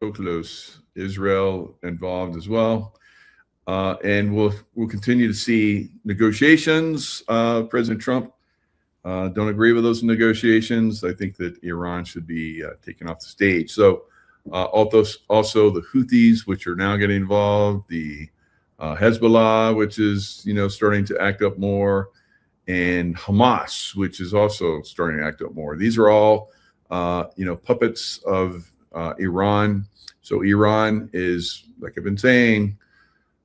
so close. Israel involved as well. And we'll continue to see negotiations. President Trump don't agree with those negotiations. I think that Iran should be taken off the stage. So also the Houthis, which are now getting involved, the Hezbollah, which is starting to act up more, and Hamas, which is also starting to act up more. These are all puppets of Iran. So Iran is, like I've been saying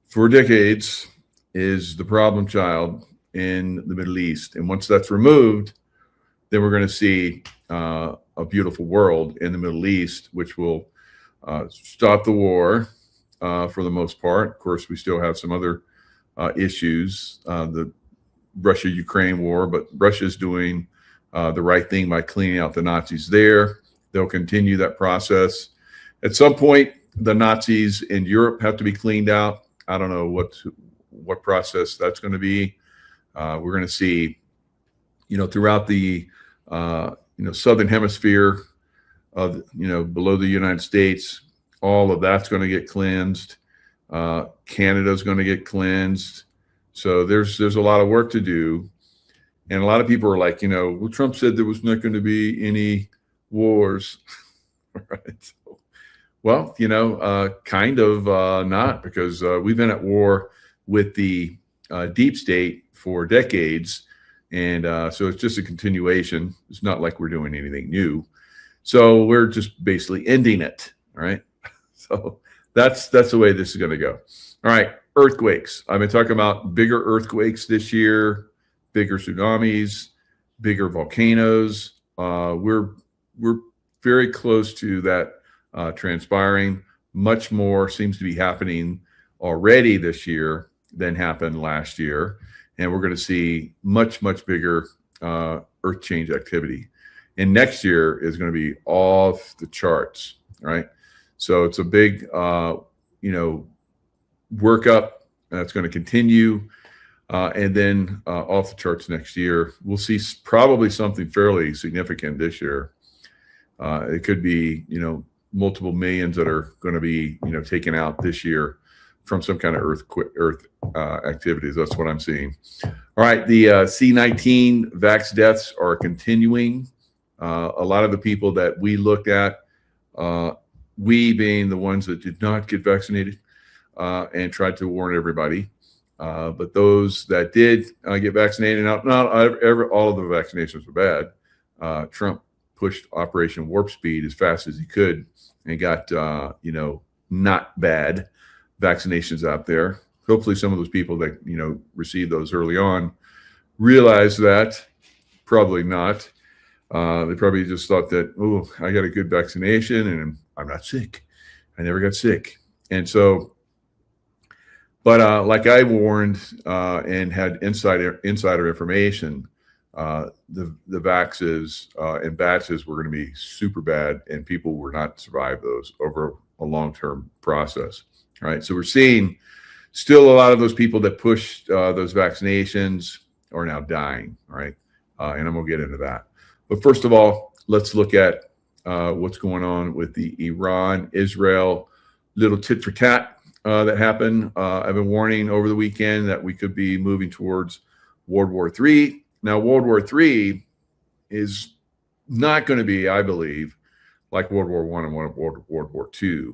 for decades, is the problem child in the Middle East. And once that's removed, then we're going to see a beautiful world in the Middle East, which will stop the war for the most part. Of course, we still have some other issues, the Russia-Ukraine war, but Russia's doing the right thing by cleaning out the Nazis there. They'll continue that process. At some point, the Nazis in Europe have to be cleaned out. I don't know what process that's going to be. We're going to see, throughout the southern hemisphere of below the United States, all of that's going to get cleansed. Canada's going to get cleansed. So there's a lot of work to do, and a lot of people are like, well, Trump said there was not going to be any wars, right? Well, kind of not, because we've been at war with the deep state for decades, and so it's just a continuation. It's not like we're doing anything new. So we're just basically ending it, all right? So that's the way this is going to go. All right, earthquakes. I've been talking about bigger earthquakes this year, bigger tsunamis, bigger volcanoes. We're very close to that transpiring. Much more seems to be happening already this year than happened last year. And we're going to see much, much bigger earth change activity. And next year is going to be off the charts, right? So it's a big, workup that's going to continue. And then off the charts next year. We'll see probably something fairly significant this year. It could be, multiple millions that are going to be, taken out this year from some kind of earth activities. That's what I'm seeing. All right, the C19 vax deaths are continuing. A lot of the people that we looked at, we being the ones that did not get vaccinated and tried to warn everybody, but those that did get vaccinated, not all of the vaccinations were bad. Trump pushed Operation Warp Speed as fast as he could and got, not bad vaccinations out there. Hopefully some of those people that, received those early on realized that. Probably not. They probably just thought that, oh, I got a good vaccination and I'm not sick. I never got sick. And so, but like I warned and had insider information, the vaxes and batches were going to be super bad, and people were not survive those over a long-term process. All right, so we're seeing still a lot of those people that pushed those vaccinations are now dying. All right, and I'm gonna get into that. But first of all, let's look at what's going on with the Iran-Israel little tit for tat that happened. I've been warning over the weekend that we could be moving towards World War III. Now, World War III is not going to be, I believe, like World War I and World War II.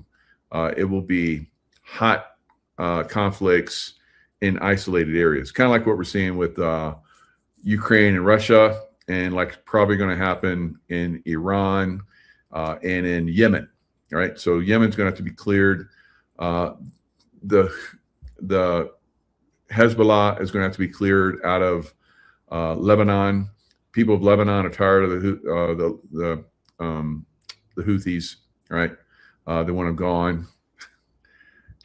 It will be hot conflicts in isolated areas, kind of like what we're seeing with Ukraine and Russia, and like probably going to happen in Iran and in Yemen. All right, so Yemen's going to have to be cleared. The Hezbollah is going to have to be cleared out of Lebanon. People of Lebanon are tired of the Houthis, right? They want them gone.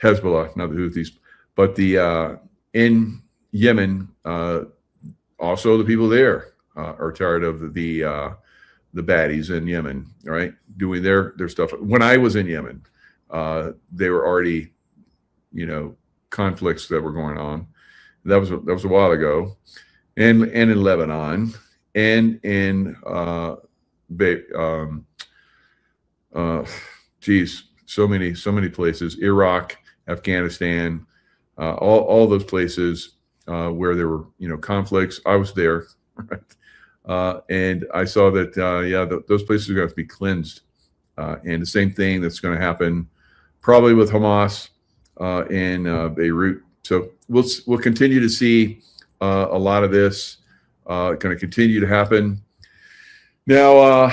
Hezbollah, not the Houthis, but the in Yemen, also the people there are tired of the baddies in Yemen, right? Doing their stuff. When I was in Yemen, they were already, conflicts that were going on. That was a while ago, and in Lebanon, and in so many places, Iraq, Afghanistan, all those places where there were, conflicts. I was there, right? And I saw that, those places are going to have to be cleansed. And the same thing that's going to happen probably with Hamas in Beirut. So we'll continue to see a lot of this going to continue to happen. Now,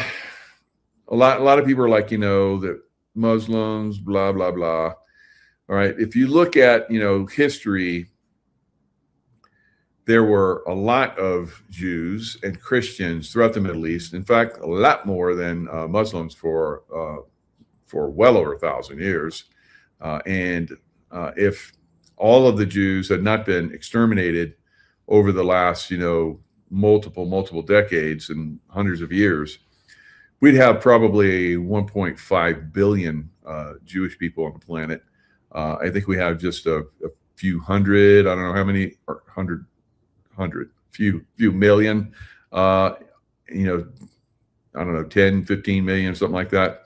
a lot of people are like, that Muslims, blah, blah, blah. All right. If you look at, history, there were a lot of Jews and Christians throughout the Middle East. In fact, a lot more than Muslims for well over 1,000 years. And if all of the Jews had not been exterminated over the last, multiple decades and hundreds of years, we'd have probably 1.5 billion Jewish people on the planet. I think we have just a few hundred, I don't know how many, or few million, I don't know, 10, 15 million, something like that.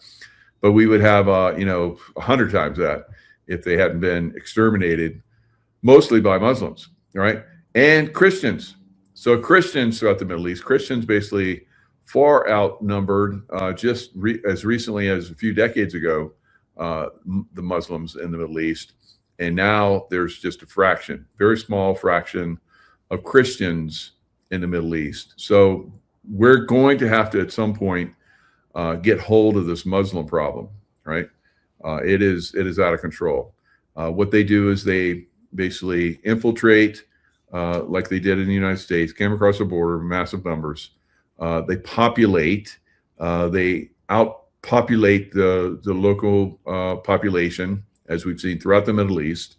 But we would have, 100 times that if they hadn't been exterminated, mostly by Muslims, right? And Christians. So Christians throughout the Middle East, Christians basically far outnumbered as recently as a few decades ago, the Muslims in the Middle East. And now there's just a fraction, very small fraction of Christians in the Middle East. So we're going to have to, at some point, get hold of this Muslim problem, right? It is out of control. What they do is they basically infiltrate, like they did in the United States, came across the border in massive numbers. They populate, they outpopulate the local population, as we've seen throughout the Middle East,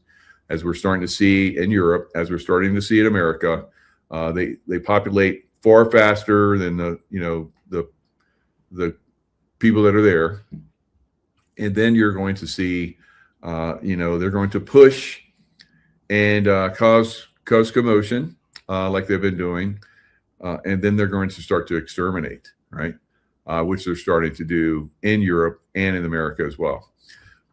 as we're starting to see in Europe, as we're starting to see in America. They populate far faster than the people that are there. And then you're going to see, they're going to push and cause commotion like they've been doing. And then they're going to start to exterminate, right? Which they're starting to do in Europe and in America as well.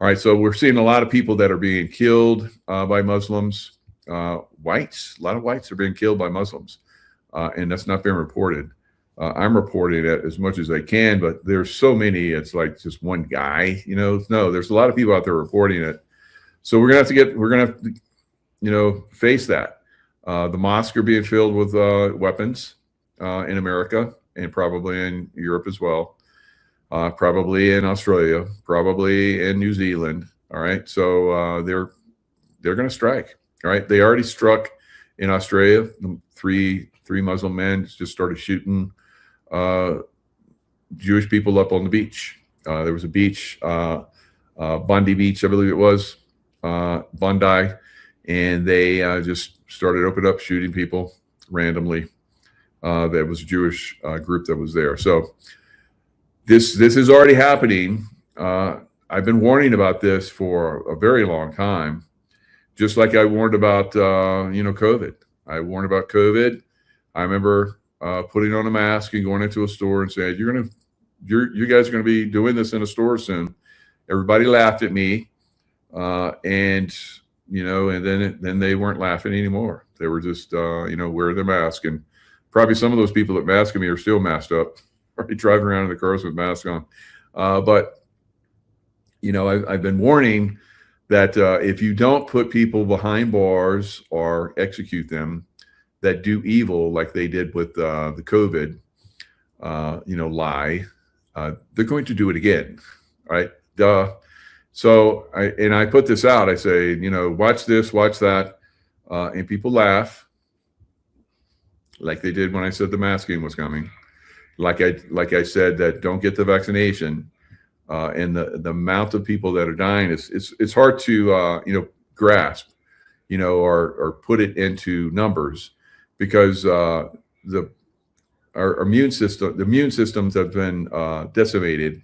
All right, so we're seeing a lot of people that are being killed by Muslims. Whites, a lot of whites are being killed by Muslims, and that's not being reported. I'm reporting it as much as I can, but there's so many, it's like just one guy, no, there's a lot of people out there reporting it. So we're gonna have to face that. The mosques are being filled with weapons in America and probably in Europe as well, probably in Australia, probably in New Zealand. All right, so they're going to strike. All right, they already struck in Australia. Three Muslim men just started shooting Jewish people up on the beach. There was a beach, Bondi Beach, I believe it was, Bondi, and they just started opening up shooting people randomly. That was a Jewish group that was there. So this is already happening. I've been warning about this for a very long time, just like I warned about COVID. I warned about COVID. I remember putting on a mask and going into a store and saying, you guys are going to be doing this in a store soon. Everybody laughed at me, and then they weren't laughing anymore. They were just wearing their mask, and probably some of those people that masked me are still masked up, right, driving around in the cars with masks on. But I've been warning that if you don't put people behind bars or execute them that do evil like they did with the COVID, lie, they're going to do it again, right? Duh. So I put this out. I say, watch this, watch that, and people laugh, like they did when I said the masking was coming. Like I said that don't get the vaccination, and the amount of people that are dying it's hard to grasp, or put it into numbers, because our immune systems have been decimated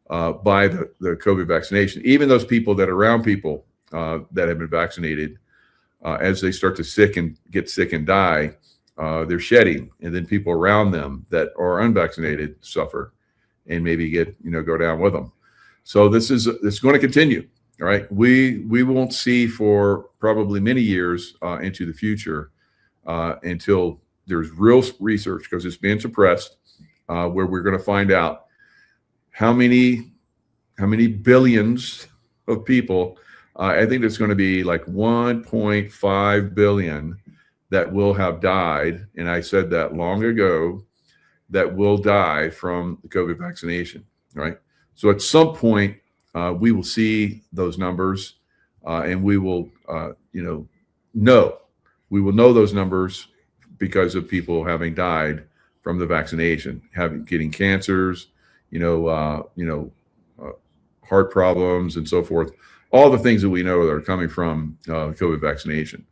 by the COVID vaccination. Even those people that are around people that have been vaccinated, as they start to get sick and die, they're shedding, and then people around them that are unvaccinated suffer and maybe go down with them. So this is going to continue. All right, we won't see for probably many years into the future until there's real research, because it's being suppressed, where we're going to find out how many billions of people. I think it's going to be like 1.5 billion that will have died, and I said that long ago, that will die from the COVID vaccination. Right. So at some point, we will see those numbers, and we will, know those numbers because of people having died from the vaccination, getting cancers, heart problems, and so forth. All the things that we know that are coming from COVID vaccination.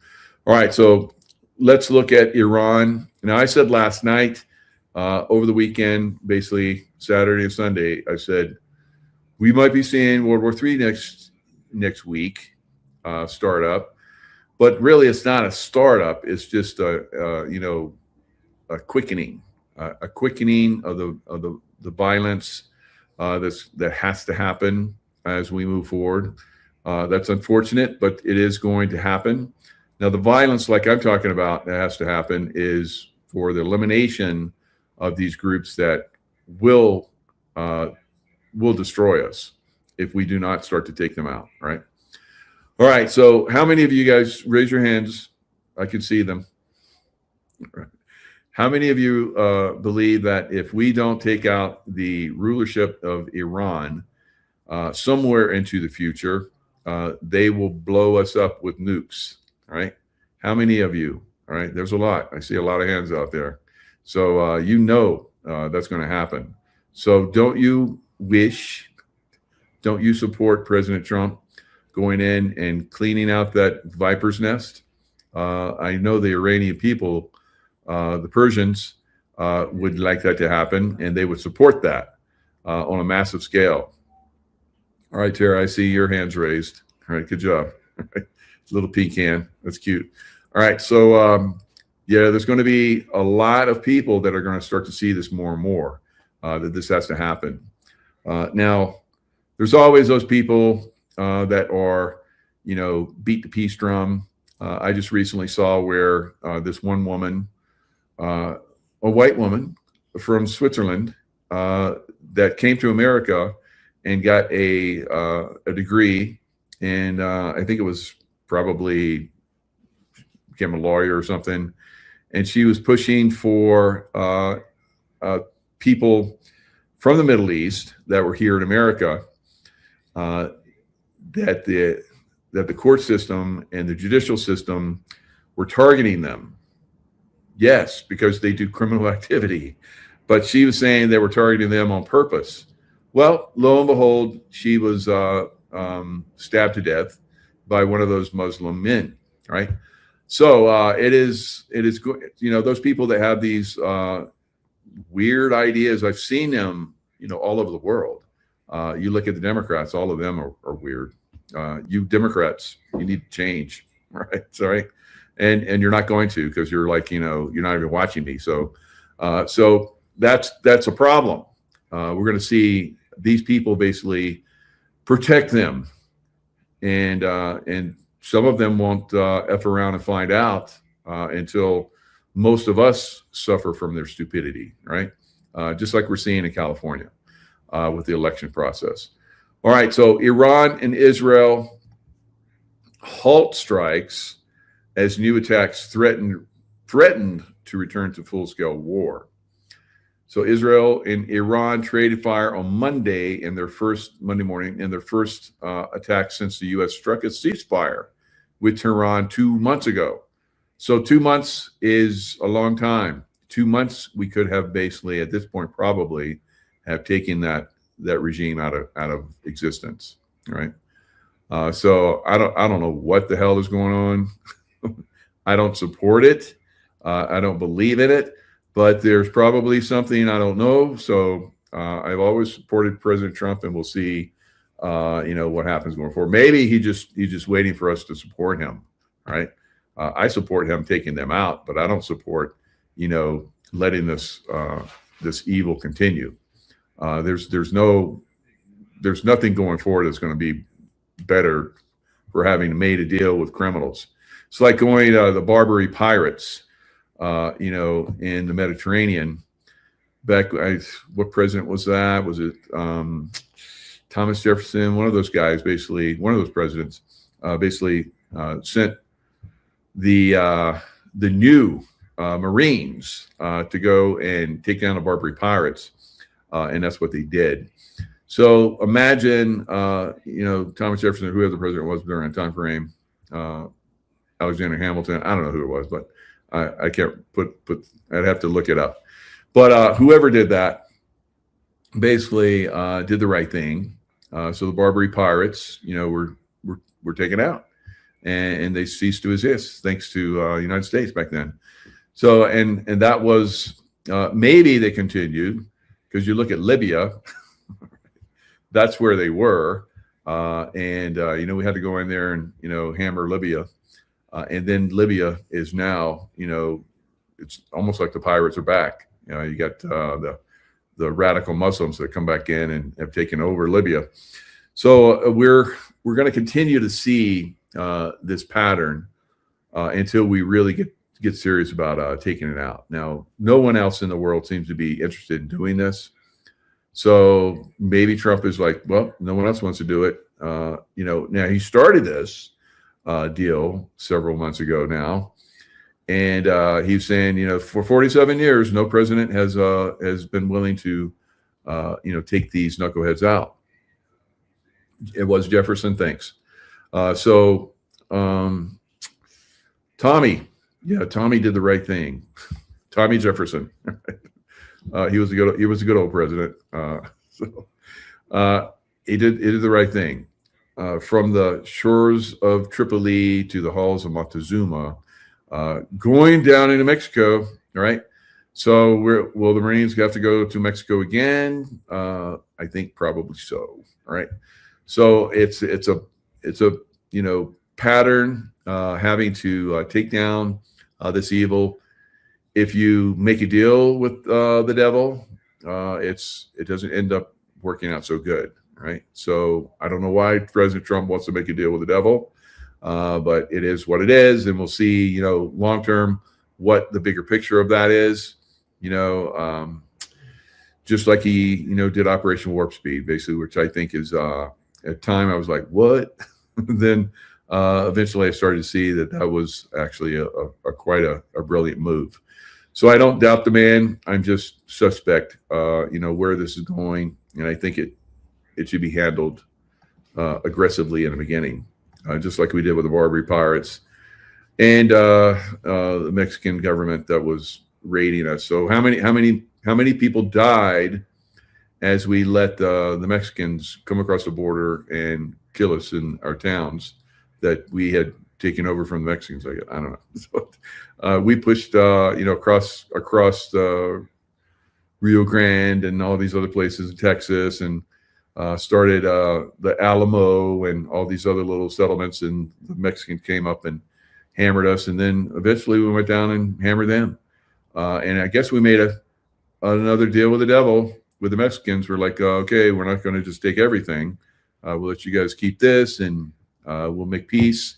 All right, so let's look at Iran. Now, I said last night, over the weekend, basically Saturday and Sunday, I said, we might be seeing World War III next week start up, but really it's not a startup. It's just a quickening of the violence that has to happen as we move forward. That's unfortunate, but it is going to happen. Now, the violence, like I'm talking about, that has to happen is for the elimination of these groups that will destroy us if we do not start to take them out, right? All right, so how many of you guys, raise your hands? I can see them. Right. How many of you believe that if we don't take out the rulership of Iran somewhere into the future, they will blow us up with nukes, all right? How many of you? All right, there's a lot. I see a lot of hands out there. So that's going to happen. So don't you support President Trump going in and cleaning out that viper's nest? I know the Iranian people, the Persians, would like that to happen, and they would support that on a massive scale. All right, Tara, I see your hands raised. All right, good job. Little pecan, that's cute. All right, so there's going to be a lot of people that are going to start to see this more and more, that this has to happen. Now, there's always those people that are, beat the peace drum. I just recently saw where this one woman, a white woman from Switzerland, that came to America and got a degree, and I think it was probably became a lawyer or something, and she was pushing for people from the Middle East that were here in America, that the court system and the judicial system were targeting them. Yes, because they do criminal activity, but she was saying they were targeting them on purpose. Well, lo and behold, she was stabbed to death by one of those Muslim men, right? So it is those people that have these weird ideas. I've seen them, all over the world. You look at the Democrats; all of them are weird. You Democrats, you need to change, right? Sorry, and you're not going to, because you're like, you're not even watching me. So that's a problem. We're going to see these people basically protect them, and some of them won't F around and find out until most of us suffer from their stupidity, right? Just like we're seeing in California with the election process. All right, so Iran and Israel halt strikes as new attacks threatened to return to full-scale war. So Israel and Iran traded fire on Monday morning in their first attack since the U.S. struck a ceasefire with Tehran 2 months ago. So 2 months is a long time. 2 months, we could have basically at this point probably have taken that regime out of existence, right? So I don't know what the hell is going on. I don't support it. I don't believe in it, but there's probably something I don't know. So I've always supported President Trump, and we'll see, what happens going forward. Maybe he's just waiting for us to support him, right? I support him taking them out, but I don't support, letting this evil continue. There's no there's nothing going forward that's going to be better for having made a deal with criminals. It's like going to the Barbary pirates, in the Mediterranean. What president was that? Was it Thomas Jefferson? One of those guys, basically, one of those presidents, sent the new Marines to go and take down the Barbary pirates, and that's what they did. So imagine, Thomas Jefferson, whoever the president was during that time frame, Alexander Hamilton. I don't know who it was, but I can't put. I'd have to look it up. But whoever did that basically did the right thing. So the Barbary pirates, were taken out, and they ceased to exist thanks to the United States back then. So and that was maybe they continued, because you look at Libya, that's where they were, and we had to go in there and hammer Libya, and then Libya is now it's almost like the pirates are back. You got the radical Muslims that come back in and have taken over Libya. So we're going to continue to see this pattern until we really get serious about taking it out. Now, no one else in the world seems to be interested in doing this. So maybe Trump is like, well, no one else wants to do it. Now he started this deal several months ago now. And he's saying, for 47 years, no president has been willing to, take these knuckleheads out. It was Jefferson, thanks. Tommy Tommy did the right thing. Tommy Jefferson, he was a good old president. He did the right thing. From the shores of Tripoli to the halls of Montezuma. Going down into Mexico, all right? So will the Marines have to go to Mexico again? I think probably so, all right? So it's a pattern having to take down this evil. If you make a deal with the devil, it doesn't end up working out so good, right? So I don't know why President Trump wants to make a deal with the devil. But it is what it is, and we'll see, long term, what the bigger picture of that is. Just like he, did Operation Warp Speed, basically, which I think is at time I was like, what? Then eventually I started to see that was actually a quite a brilliant move. So I don't doubt the man. I'm just suspect, where this is going, and I think it should be handled aggressively in the beginning. Just like we did with the Barbary pirates and the Mexican government that was raiding us. So how many people died as we let the Mexicans come across the border and kill us in our towns that we had taken over from the Mexicans? I don't know. So, we pushed across Rio Grande and all these other places in Texas, and started the Alamo and all these other little settlements, and the Mexicans came up and hammered us, and then eventually we went down and hammered them. And I guess we made another deal with the devil with the Mexicans. We're like, okay, we're not going to just take everything. We'll let you guys keep this, and we'll make peace,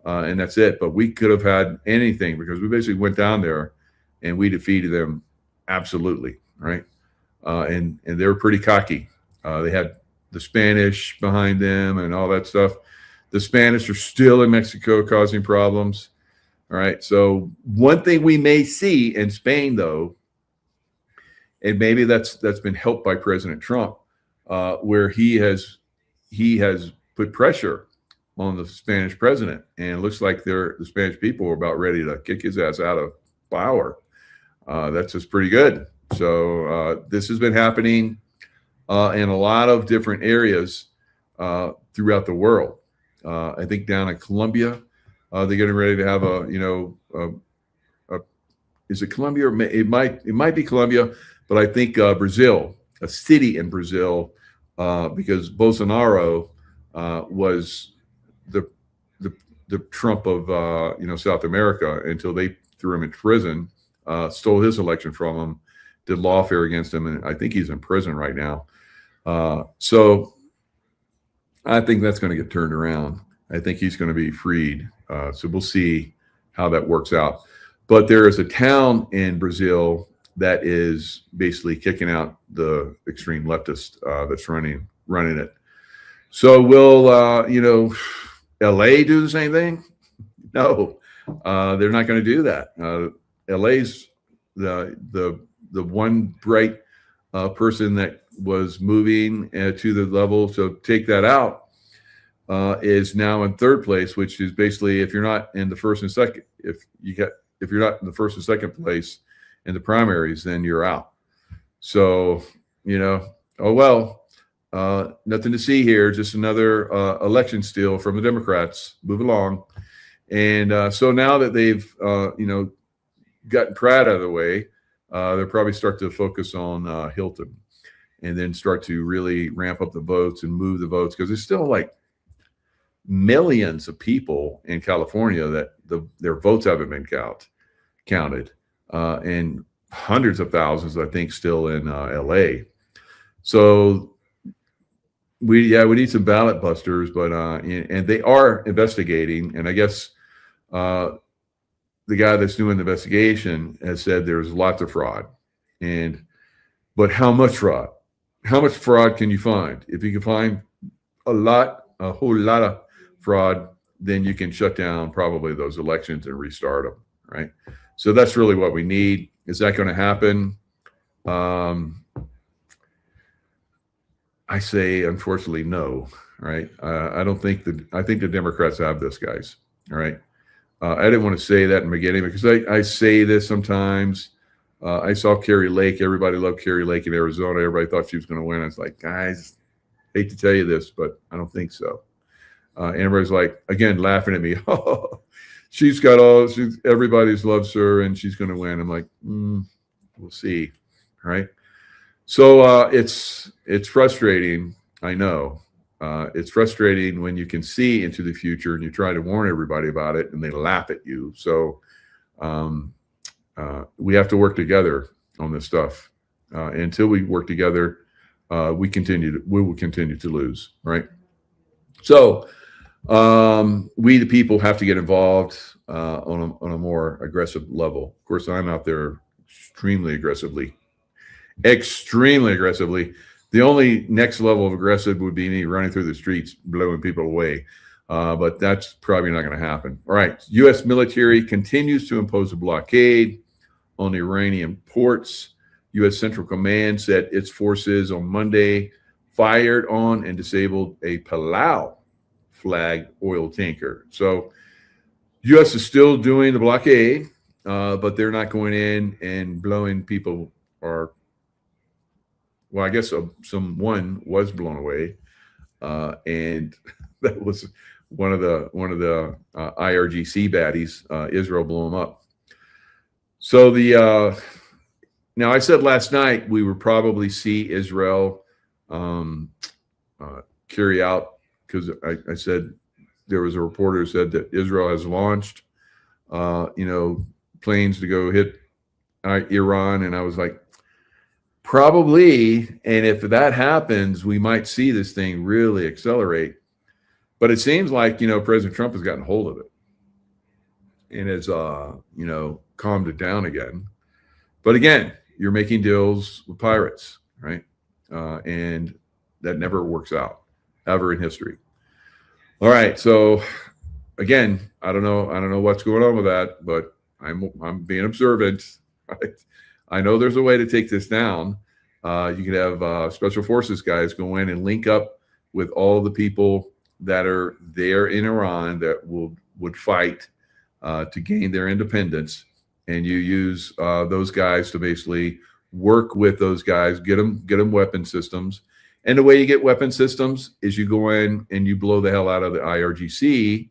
and that's it. But we could have had anything, because we basically went down there and we defeated them absolutely, right? And they were pretty cocky. They had the Spanish behind them and all that stuff. The Spanish are still in Mexico causing problems. All right. So one thing we may see in Spain, though, and maybe that's been helped by President Trump, where he has put pressure on the Spanish president, and it looks like the Spanish people are about ready to kick his ass out of power. That's just pretty good. So this has been happening in a lot of different areas throughout the world. I think down in Colombia, they're getting ready to have is it Colombia? Or it might be Colombia, but I think Brazil, a city in Brazil, because Bolsonaro was the Trump of South America until they threw him in prison, stole his election from him, did lawfare against him, and I think he's in prison right now. So I think that's going to get turned around. I think he's going to be freed. So we'll see how that works out. But there is a town in Brazil that is basically kicking out the extreme leftist that's running it. So will LA do the same thing? No, they're not going to do that. LA's the one bright person that was moving to the level to take that out is now in third place, which is basically if you're not in the first and second, if you're not in the first and second place in the primaries, then you're out. So oh well, nothing to see here. Just another election steal from the Democrats. Move along. And so now that they've gotten Pratt out of the way, they'll probably start to focus on Hilton, and then start to really ramp up the votes and move the votes, because there's still like millions of people in California that their votes haven't been counted, and hundreds of thousands, I think, still in LA. So we need some ballot busters, but and they are investigating, and I guess the guy that's doing the investigation has said there's lots of fraud, but how much fraud? How much fraud can you find? If you can find a whole lot of fraud, then you can shut down probably those elections and restart them, right? So that's really what we need. Is that going to happen? I say, unfortunately, no, right? I think the Democrats have this, guys, all right? I didn't want to say that in the beginning because I say this sometimes. I saw Carrie Lake. Everybody loved Carrie Lake in Arizona. Everybody thought she was going to win. I was like, guys, hate to tell you this, but I don't think so. And everybody's like, again, laughing at me. Oh, everybody's loves her and she's going to win. I'm like, we'll see. All right. So it's frustrating. I know. It's frustrating when you can see into the future and you try to warn everybody about it and they laugh at you. So we have to work together on this stuff. Until we work together, we will continue to lose, right? So we, the people, have to get involved on a more aggressive level. Of course, I'm out there extremely aggressively. The only next level of aggressive would be me running through the streets, blowing people away. But that's probably not going to happen. All right. U.S. military continues to impose a blockade on Iranian ports. U.S. Central Command said its forces on Monday fired on and disabled a Palau flag oil tanker. So U.S. is still doing the blockade, but they're not going in and blowing people well, I guess someone was blown away, and that was one of the IRGC baddies. Israel blew them up. So now I said last night we would probably see Israel carry out, because I said there was a reporter who said that Israel has launched planes to go hit Iran, and I was like, probably. And if that happens, we might see this thing really accelerate. But it seems like, President Trump has gotten hold of it and has, calmed it down again. But again, you're making deals with pirates, right? And that never works out ever in history. All right. So again, I don't know what's going on with that, but I'm being observant. Right? I know there's a way to take this down. You could have special forces guys go in and link up with all the people that are there in Iran that would fight to gain their independence, and you use those guys to basically work with those guys, get them weapon systems. And the way you get weapon systems is you go in and you blow the hell out of the IRGC.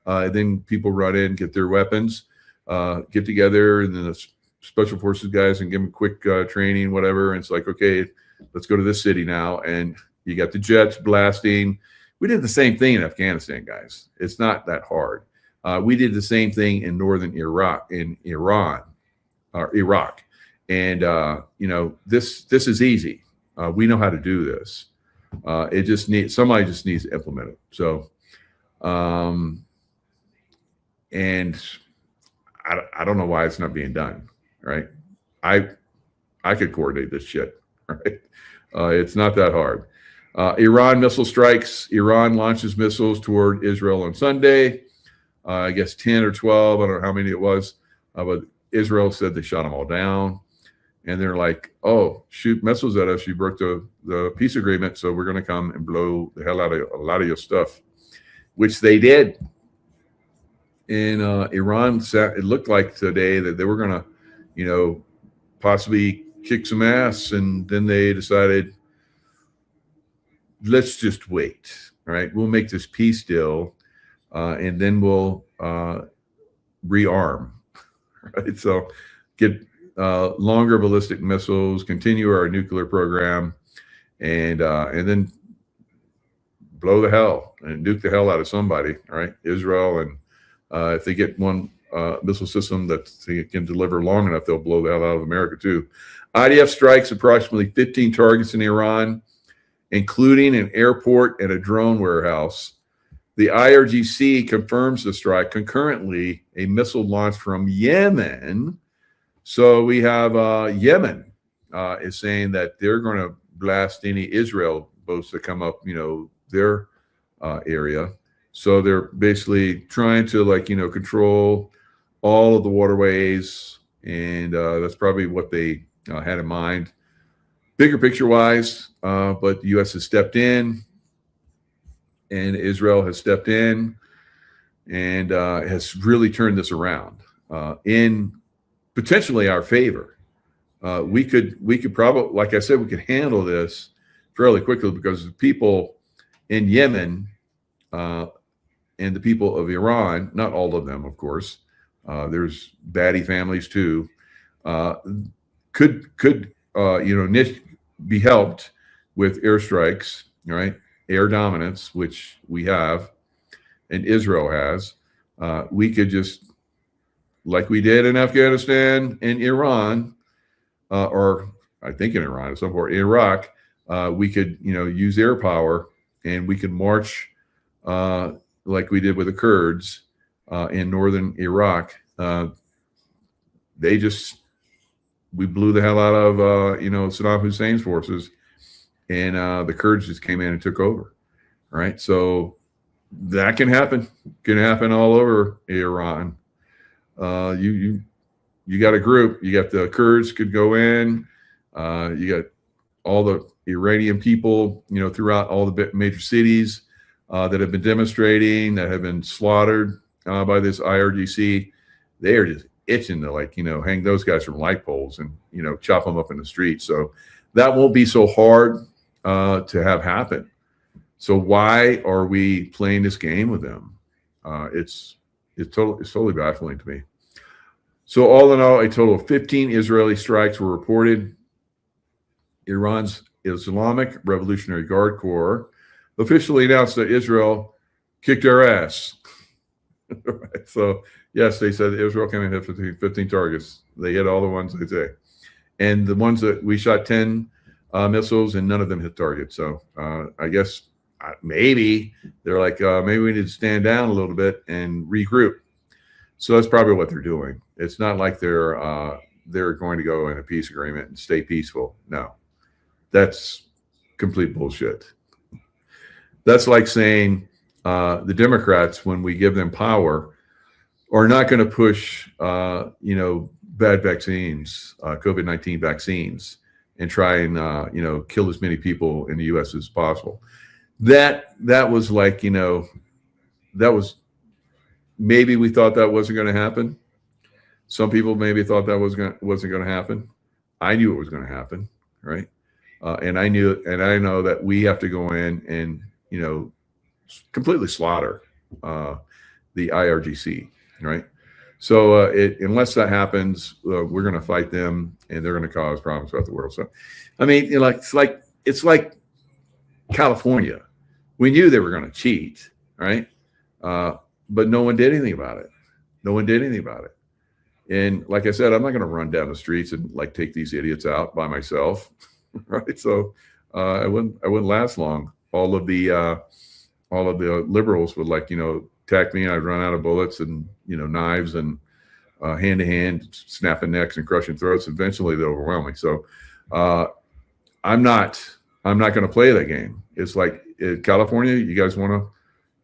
Then people run in, get their weapons, get together, and then the special forces guys and give them quick training, whatever. And it's like, okay, let's go to this city now. And you got the jets blasting. We did the same thing in Afghanistan, guys. It's not that hard. We did the same thing in northern Iraq, And this is easy. We know how to do this. It just somebody just needs to implement it. So, and I don't know why it's not being done. Right? I could coordinate this shit. Right? It's not that hard. Iran missile strikes. Iran launches missiles toward Israel on Sunday. I guess 10 or 12. I don't know how many it was. But Israel said they shot them all down. And they're like, oh, shoot missiles at us. You broke the peace agreement. So we're going to come and blow the hell out of a lot of your stuff, which they did. In Iran, it looked like today that they were going to, possibly kick some ass. And then they decided, let's just wait. All right. We'll make this peace deal. And then we'll rearm. Right. So get longer ballistic missiles, continue our nuclear program, and then blow the hell and nuke the hell out of somebody, right? Israel, and if they get one missile system that they can deliver long enough, they'll blow the hell out of America too. IDF strikes approximately 15 targets in Iran, including an airport and a drone warehouse. The IRGC confirms the strike. Concurrently, a missile launched from Yemen. So we have Yemen is saying that they're going to blast any Israel boats that come up, their area. So they're basically trying to, control all of the waterways. And that's probably what they had in mind. Bigger picture wise, but the U.S. has stepped in and Israel has stepped in and has really turned this around in potentially our favor. We could probably, like I said, we could handle this fairly quickly because the people in Yemen and the people of Iran, not all of them, of course, there's baddie families too, could be helped with airstrikes, right? Air dominance, which we have and Israel has. We could just, like we did in Afghanistan and Iran, or I think in Iran at some point, Iraq, we could, use air power and we could march like we did with the Kurds in northern Iraq. We blew the hell out of, Saddam Hussein's forces, and the Kurds just came in and took over. Right. So that can happen. Can happen all over Iran. You got a group. You got the Kurds could go in. You got all the Iranian people, throughout all the major cities that have been demonstrating, that have been slaughtered by this IRGC. They are just itching to hang those guys from light poles and chop them up in the street. So that won't be so hard to have happen. So why are we playing this game with them? It's totally baffling to me. So all in all, a total of 15 Israeli strikes were reported. Iran's Islamic Revolutionary Guard Corps officially announced that Israel kicked our ass. Right. So yes, they said Israel came in and hit 15 targets. They hit all the ones they say. And the ones that we shot 10 missiles and none of them hit targets. So I guess maybe they're like, maybe we need to stand down a little bit and regroup. So that's probably what they're doing. It's not like they're going to go in a peace agreement and stay peaceful. No, that's complete bullshit. That's like saying the Democrats, when we give them power, are not going to push, bad vaccines, COVID-19 vaccines, and try and kill as many people in the U.S. as possible. That was like, that was, maybe we thought that wasn't going to happen. Some people maybe thought that wasn't going to happen. I knew it was going to happen, right? And I know that we have to go in and completely slaughter the IRGC, right? So unless that happens, we're going to fight them, and they're going to cause problems throughout the world. So, I mean, it's like California. We knew they were going to cheat, right? But no one did anything about it. No one did anything about it. And like I said, I'm not going to run down the streets and take these idiots out by myself, right? So I wouldn't last long. All of the liberals would, like, attack me, and I'd run out of bullets and knives and hand to hand, snapping necks and crushing throats. Eventually, they'll overwhelm me. So I'm not going to play that game. It's like, California, you guys want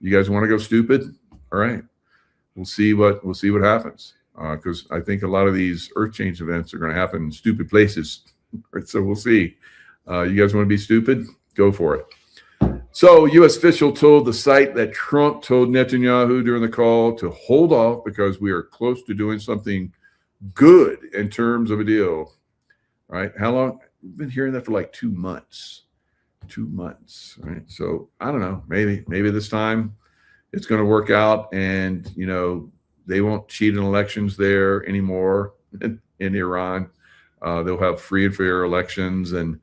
to go stupid? All right, we'll see what happens. Because I think a lot of these earth change events are going to happen in stupid places. Right? So we'll see. You guys want to be stupid? Go for it. So, U.S. official told the site that Trump told Netanyahu during the call to hold off because we are close to doing something good in terms of a deal. Right? How long? We've been hearing that for like 2 months. 2 months. Right? So I don't know. Maybe this time it's going to work out, and they won't cheat in elections there anymore in Iran. They'll have free and fair elections, and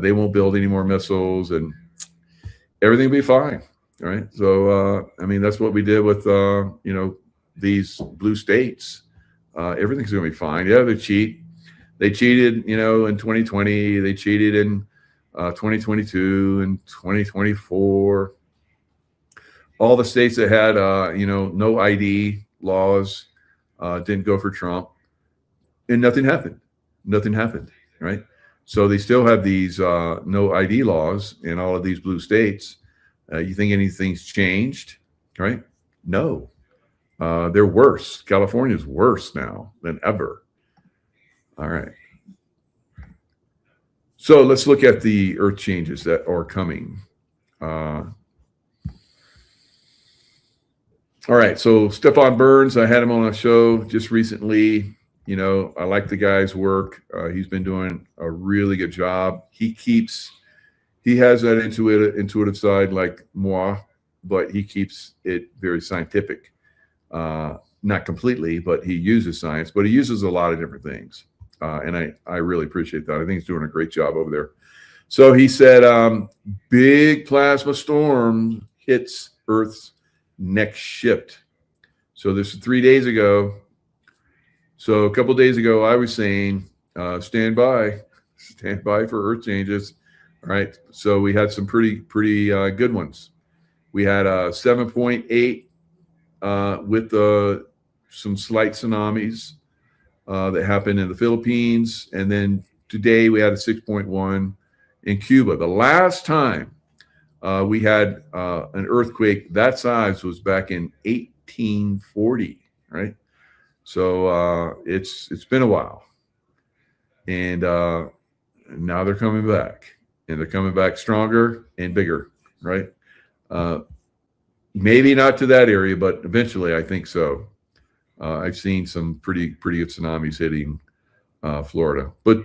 they won't build any more missiles, and everything will be fine. Right? So that's what we did with these blue states. Everything's going to be fine. Yeah, they cheat. They cheated, in 2020. They cheated in 2022 and 2024. All the states that had, no ID laws didn't go for Trump, and nothing happened. Nothing happened, right? So they still have these no ID laws in all of these blue states. You think anything's changed, right? No. They're worse. California's worse now than ever. All right. So let's look at the earth changes that are coming. All right. So Stephon Burns, I had him on a show just recently. I like the guy's work. He's been doing a really good job. He has that intuitive side like moi, but he keeps it very scientific. Not completely, but he uses science, but he uses a lot of different things. And I really appreciate that. I think he's doing a great job over there. So he said, big plasma storm hits Earth's next shift. So this is 3 days ago. So a couple of days ago, I was saying, stand by for Earth changes. All right. So we had some pretty good ones. We had a 7.8 with some slight tsunamis that happened in the Philippines. And then today we had a 6.1 in Cuba. The last time we had an earthquake that size was back in 1840, right? So it's been a while. And now they're coming back. And they're coming back stronger and bigger, right? Maybe not to that area, but eventually I think so. I've seen some pretty good tsunamis hitting Florida. But,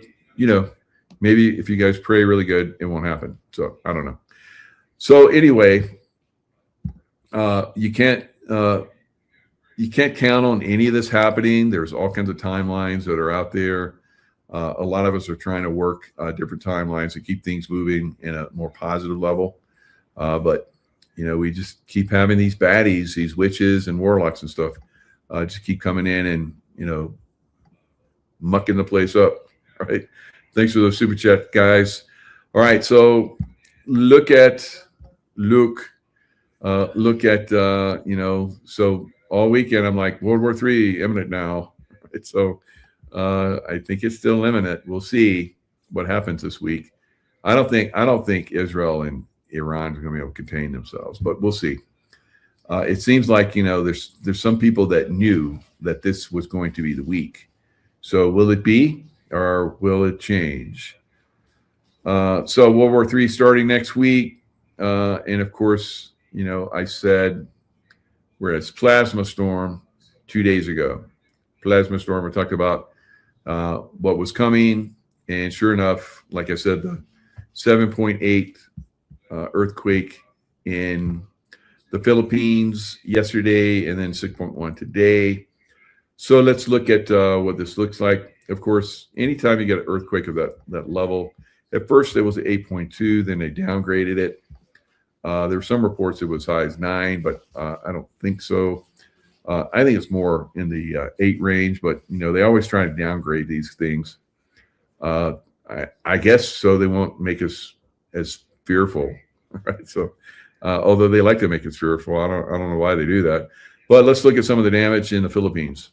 maybe if you guys pray really good, it won't happen. So I don't know. So anyway, you can't count on any of this happening. There's all kinds of timelines that are out there. A lot of us are trying to work different timelines to keep things moving in a more positive level. But, we just keep having these baddies, these witches and warlocks and stuff, just keep coming in and, mucking the place up. All right. Thanks for the super chat, guys. All right. So look at Luke. So all weekend I'm like, World War III imminent now. Right? So I think it's still imminent. We'll see what happens this week. I don't think Israel and Iran are going to be able to contain themselves, but we'll see. It seems like there's some people that knew that this was going to be the week. So will it be, or will it change? So World War III starting next week, and of course, I said we're at plasma storm 2 days ago. Plasma storm. I talked about what was coming, and sure enough, like I said, the 7.8 earthquake in the Philippines yesterday, and then 6.1 today. So let's look at what this looks like. Of course, anytime you get an earthquake of that level, at first it was 8.2, then they downgraded it. There were some reports it was as high as 9, but I don't think so. I think it's more in the 8 range, but they always try to downgrade these things. I guess so they won't make us as fearful, right? So, although they like to make it fearful, I don't know why they do that. But let's look at some of the damage in the Philippines.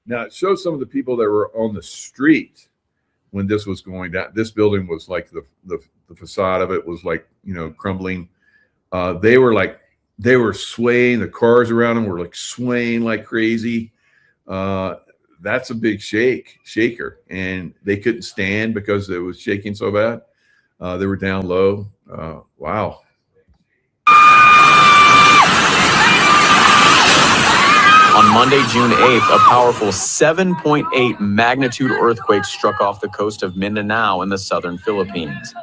Now it shows some of the people that were on the street when this was going down. This building was like the facade of it was like, you know, crumbling. They were swaying. The cars around them were like swaying like crazy. That's a big shaker, and they couldn't stand because it was shaking so bad. They were down low. Wow. On Monday, June 8th, a powerful 7.8 magnitude earthquake struck off the coast of Mindanao in the southern Philippines.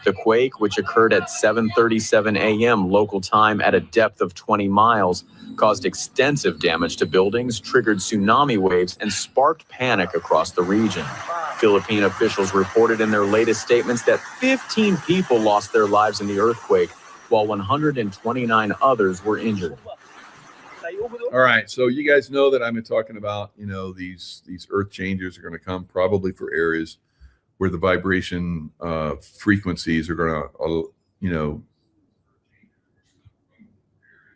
The quake, which occurred at 7:37 a.m. local time at a depth of 20 miles, caused extensive damage to buildings, triggered tsunami waves, and sparked panic across the region. Philippine officials reported in their latest statements that 15 people lost their lives in the earthquake, while 129 others were injured. All right, so you guys know that I've been talking about, you know, these earth changes are going to come probably for areas where the vibration frequencies are going to, you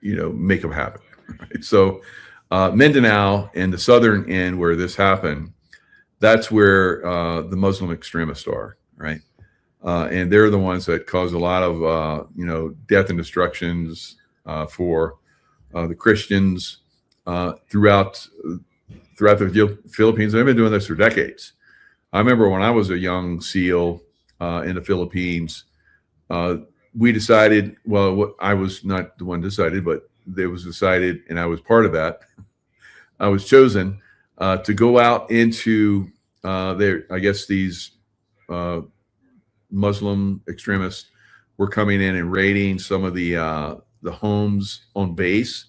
know, make them happen. Right? So Mindanao and the southern end where this happened, that's where the Muslim extremists are, right? And they're the ones that cause a lot of, you know, death and destructions for the Christians throughout the Philippines. They've been doing this for decades. I remember when I was a young SEAL in the Philippines, we decided, well, I was not the one decided, but it was decided, and I was part of that. I was chosen to go out into I guess these Muslim extremists were coming in and raiding some of the homes on base.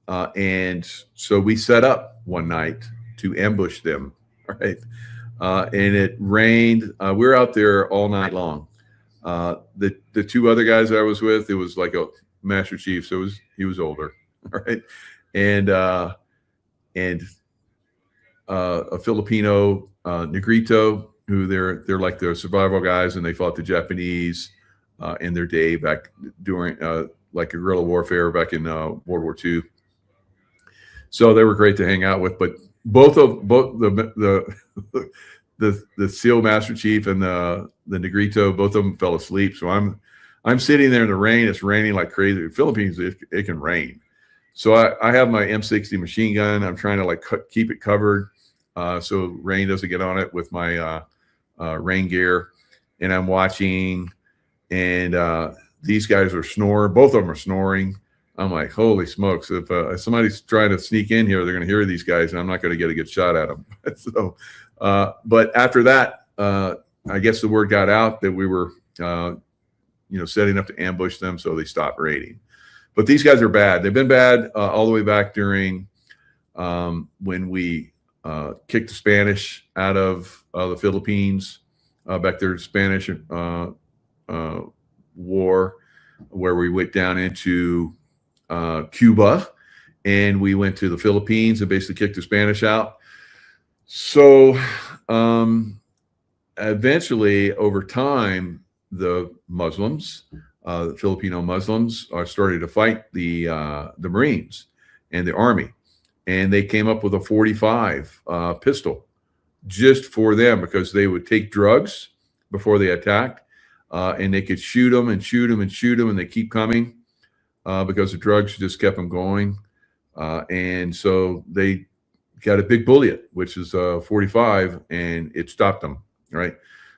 And so we set up one night to ambush them, right? And it rained. We were out there all night long. The two other guys I was with, it was like a Master Chief, so he was older, right? And a Filipino Negrito, who they're like the survival guys, and they fought the Japanese in their day back during like guerrilla warfare back in World War II. So they were great to hang out with, but both the SEAL Master Chief and the Negrito, both of them fell asleep. So I'm sitting there in the rain. It's raining like crazy. In the Philippines, it can rain. So I have my M60 machine gun. I'm trying to like keep it covered so rain doesn't get on it with my rain gear. And I'm watching, and these guys are snoring. Both of them are snoring. I'm like, holy smokes! If somebody's trying to sneak in here, they're going to hear these guys, and I'm not going to get a good shot at them. So, but after that, I guess the word got out that we were, setting up to ambush them, so they stopped raiding. But these guys are bad. They've been bad all the way back during when we kicked the Spanish out of the Philippines, back there, Spanish war, where we went down into Cuba, and we went to the Philippines and basically kicked the Spanish out. So eventually, over time, the Muslims, the Filipino Muslims, are starting to fight the Marines and the Army, and they came up with a 45 pistol just for them, because they would take drugs before they attacked, and they could shoot them and shoot them and shoot them, and they keep coming. Because the drugs just kept them going. And so they got a big bullet, which is 45, and it stopped them, right?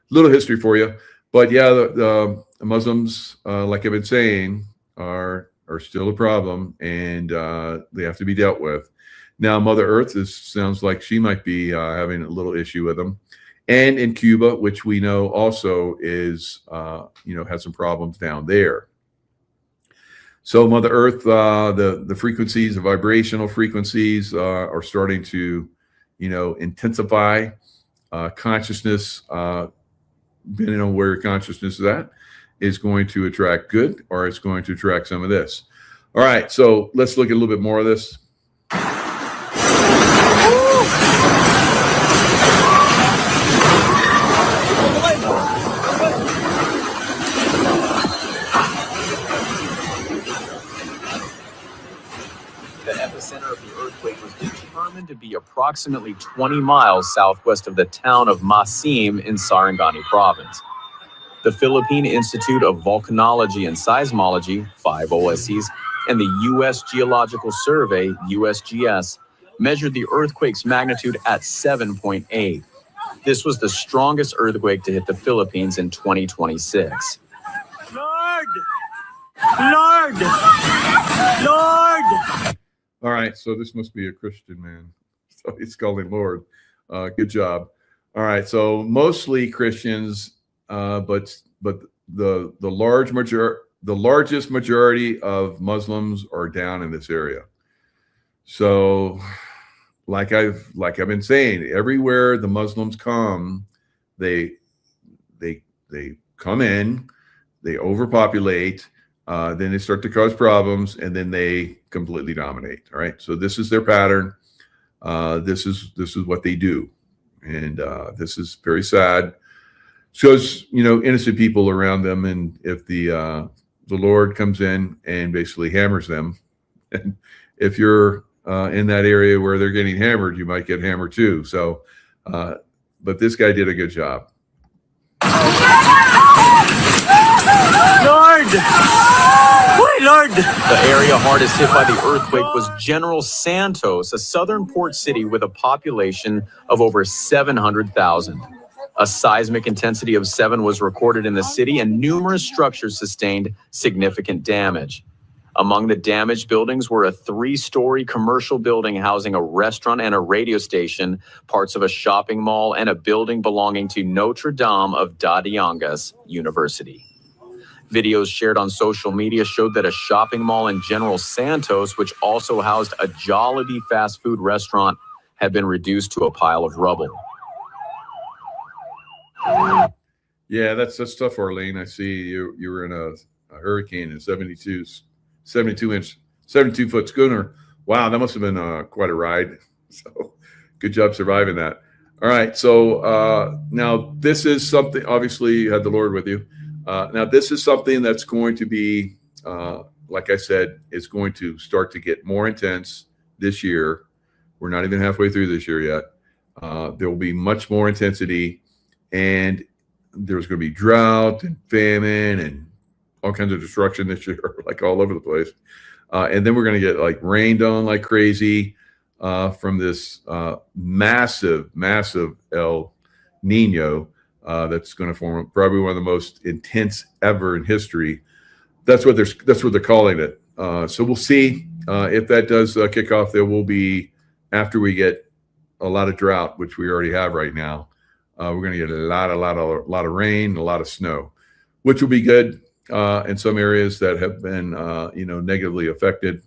Little history for you. But yeah, the Muslims, like I've been saying, are still a problem, and they have to be dealt with. Now, Mother Earth sounds like she might be having a little issue with them. And in Cuba, which we know also is, has some problems down there. So Mother Earth, the frequencies, the vibrational frequencies are starting to, intensify consciousness, depending on where your consciousness is at, is going to attract good, or it's going to attract some of this. All right, so let's look at a little bit more of this. The epicenter of the earthquake was determined to be approximately 20 miles southwest of the town of Masim in Sarangani province. The Philippine Institute of Volcanology and Seismology, 5 OSCs, and the U.S. Geological Survey, USGS, measured the earthquake's magnitude at 7.8. This was the strongest earthquake to hit the Philippines in 2026. Lord! Lord! Lord! All right, so this must be a Christian man. So he's called him Lord. Good job. All right, so mostly Christians, but the largest majority of Muslims are down in this area. So, like I've been saying, everywhere the Muslims come, they come in, they overpopulate. Then they start to cause problems, and then they completely dominate. All right, so this is their pattern. This is what they do, and this is very sad. Shows innocent people around them, and if the Lord comes in and basically hammers them, and if you're in that area where they're getting hammered, you might get hammered too. So, but this guy did a good job. Lord! Why, Lord! The area hardest hit by the earthquake was General Santos, a southern port city with a population of over 700,000. A seismic intensity of 7 was recorded in the city, and numerous structures sustained significant damage. Among the damaged buildings were a 3-story commercial building housing a restaurant and a radio station, parts of a shopping mall, and a building belonging to Notre Dame of Dadiangas University. Videos shared on social media showed that a shopping mall in General Santos, which also housed a Jollibee fast food restaurant, had been reduced to a pile of rubble. Yeah, that's tough, Arlene. I see you were in a hurricane in 72 foot schooner. Wow, that must have been quite a ride. So good job surviving that. All right, so now this is something, obviously you had the Lord with you. Now this is something that's going to be, like I said, is going to start to get more intense this year. We're not even halfway through this year yet. There will be much more intensity, and there's going to be drought and famine and all kinds of destruction this year, like all over the place. And then we're going to get like rained on like crazy from this massive El Nino that's going to form probably one of the most intense ever in history. That's what they're calling it. So we'll see if that does kick off. There will be, after we get a lot of drought, which we already have right now, we're going to get a lot of rain, a lot of snow, which will be good in some areas that have been negatively affected.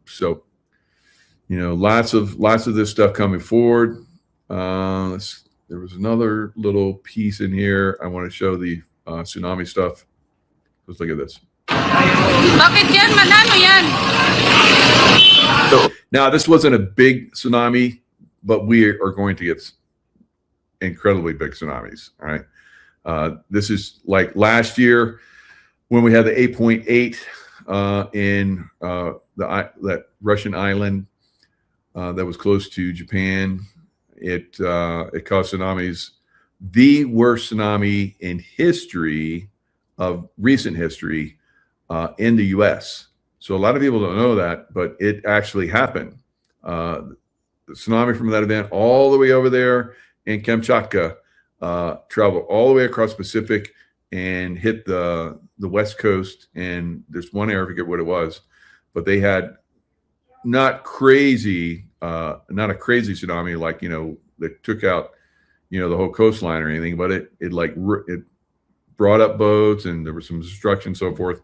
So lots of this stuff coming forward. There was another little piece in here. I want to show the tsunami stuff. Let's look at this. Now, this wasn't a big tsunami, but we are going to get incredibly big tsunamis. All right. This is like last year when we had the 8.8 in that Russian island that was close to Japan. It caused tsunamis, the worst tsunami in history of recent history in the U.S. So a lot of people don't know that, but it actually happened. The tsunami from that event all the way over there in Kamchatka traveled all the way across the Pacific and hit the West Coast. And there's one area, I forget what it was, but they had not a crazy tsunami like, that took out, the whole coastline or anything, but it brought up boats and there was some destruction and so forth.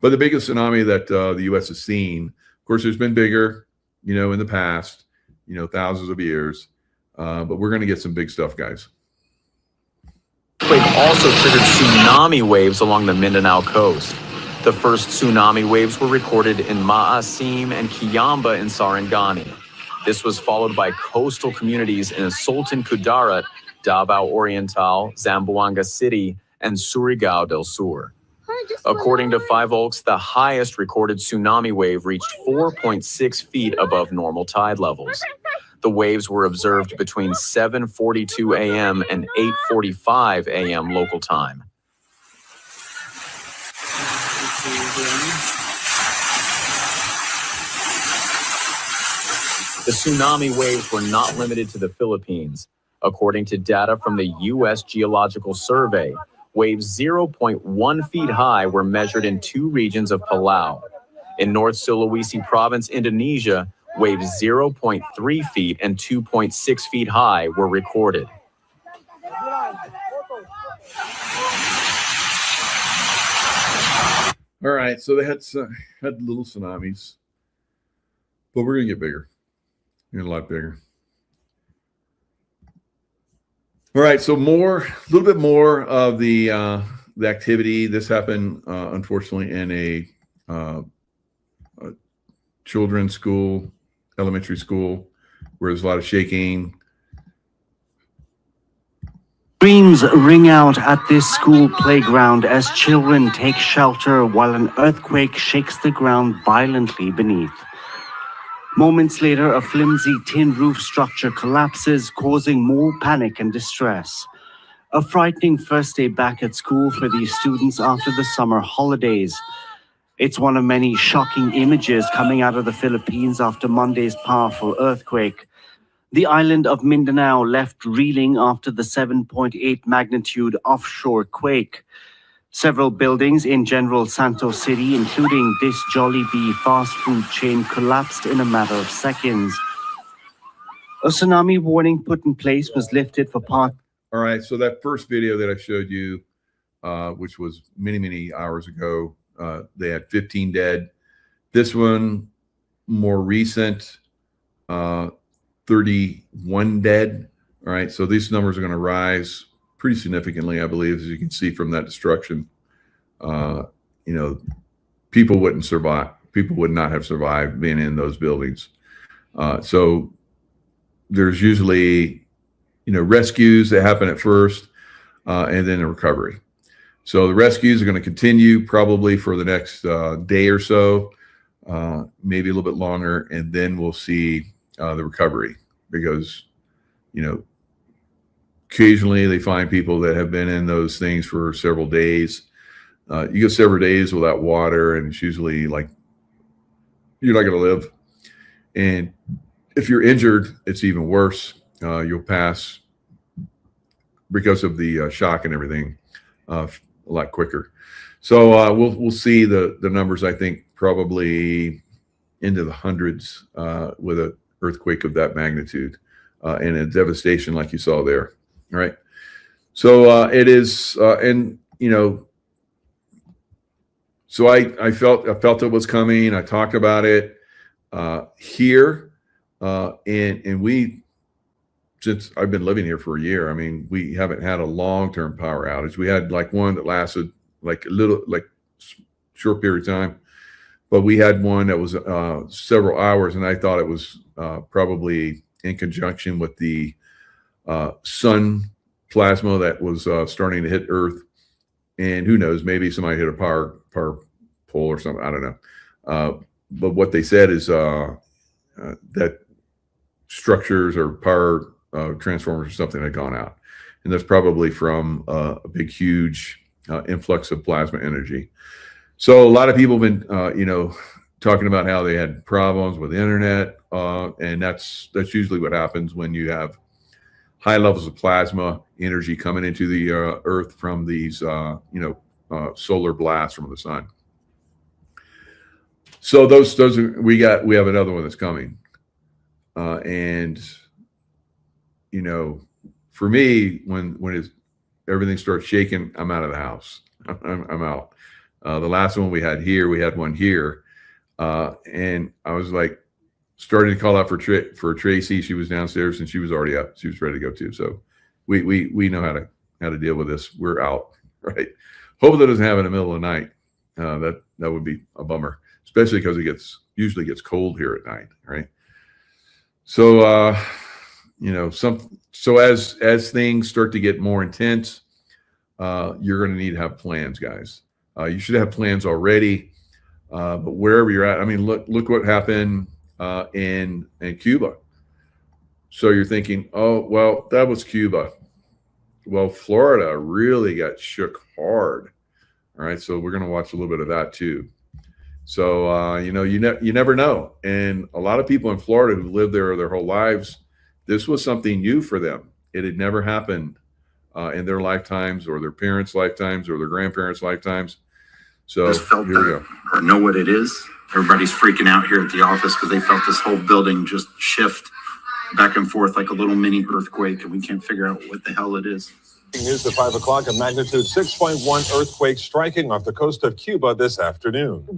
But the biggest tsunami that the U.S. has seen, of course, there's been bigger, in the past, thousands of years. but we're going to get some big stuff, guys. Earthquake also triggered tsunami waves along the Mindanao coast. The first tsunami waves were recorded in Maasim and Kiamba in Sarangani. This was followed by coastal communities in Sultan Kudarat, Davao Oriental, Zamboanga City, and Surigao del Sur. According to Five Oaks, the highest recorded tsunami wave reached 4.6 feet above normal tide levels. The waves were observed between 7:42 a.m. and 8:45 a.m. local time. The tsunami waves were not limited to the Philippines. According to data from the U.S. Geological Survey, waves 0.1 feet high were measured in 2 regions of Palau. In North Sulawesi Province, Indonesia, waves 0.3 feet and 2.6 feet high were recorded. All right, so they had little tsunamis, but we're going to get bigger. A lot bigger. All right, so a little bit more of the activity. This happened, unfortunately, in a children's school, elementary school, where there's a lot of shaking. Screams ring out at this school playground as children take shelter while an earthquake shakes the ground violently beneath. Moments later, a flimsy tin roof structure collapses, causing more panic and distress. A frightening first day back at school for these students after the summer holidays. It's one of many shocking images coming out of the Philippines after Monday's powerful earthquake. The island of Mindanao left reeling after the 7.8 magnitude offshore quake. Several buildings in General Santos City, including this Jollibee fast food chain, collapsed in a matter of seconds. A tsunami warning put in place was lifted for part. All right, so that first video that I showed you, which was many, many hours ago, they had 15 dead. This one, more recent, 31 dead. All right, so these numbers are going to rise pretty significantly, I believe, as you can see from that destruction. People wouldn't survive. People would not have survived being in those buildings. So there's usually, rescues that happen at first, and then a recovery. So the rescues are going to continue probably for the next day or so, maybe a little bit longer, and then we'll see the recovery, because, occasionally they find people that have been in those things for several days. You go several days without water, and it's usually like you're not going to live. And if you're injured, it's even worse. You'll pass, because of the shock and everything, a lot quicker. So we'll see the numbers, I think, probably into the hundreds with an earthquake of that magnitude and a devastation like you saw there. All right. So it is, so I felt it was coming. I talked about it here, and we, since I've been living here for a year, I mean, we haven't had a long-term power outage. We had like one that lasted like a little, like short period of time, but we had one that was several hours, and I thought it was probably in conjunction with the sun plasma that was starting to hit Earth. And who knows, maybe somebody hit a power pole or something. I don't know. But what they said is that structures or power transformers or something had gone out. And that's probably from a big, huge influx of plasma energy. So a lot of people have been, talking about how they had problems with the internet. And that's usually what happens when you have high levels of plasma energy coming into the Earth from these, solar blasts from the sun. So those are, we have another one that's coming, and for me, when everything starts shaking, I'm out of the house. I'm out. The last one we had one here, and I was like started to call out for Tracy. She was downstairs and she was already up. She was ready to go too. So we know how to deal with this. We're out, right? Hope that doesn't happen in the middle of the night. That would be a bummer, especially because it usually gets cold here at night, right? So so as things start to get more intense, you're going to need to have plans, guys. You should have plans already, but wherever you're at, I mean, look what happened in Cuba. So you're thinking, oh, well, that was Cuba. Well, Florida really got shook hard. All right, so we're going to watch a little bit of that too. So you never know, and a lot of people in Florida who lived there their whole lives, this was something new for them. It had never happened in their lifetimes, or their parents' lifetimes, or their grandparents' lifetimes. So just felt here we that, go. or know what it is. Everybody's freaking out here at the office because they felt this whole building just shift back and forth like a little mini earthquake, and we can't figure out what the hell it is. News at 5 o'clock, a magnitude 6.1 earthquake striking off the coast of Cuba this afternoon.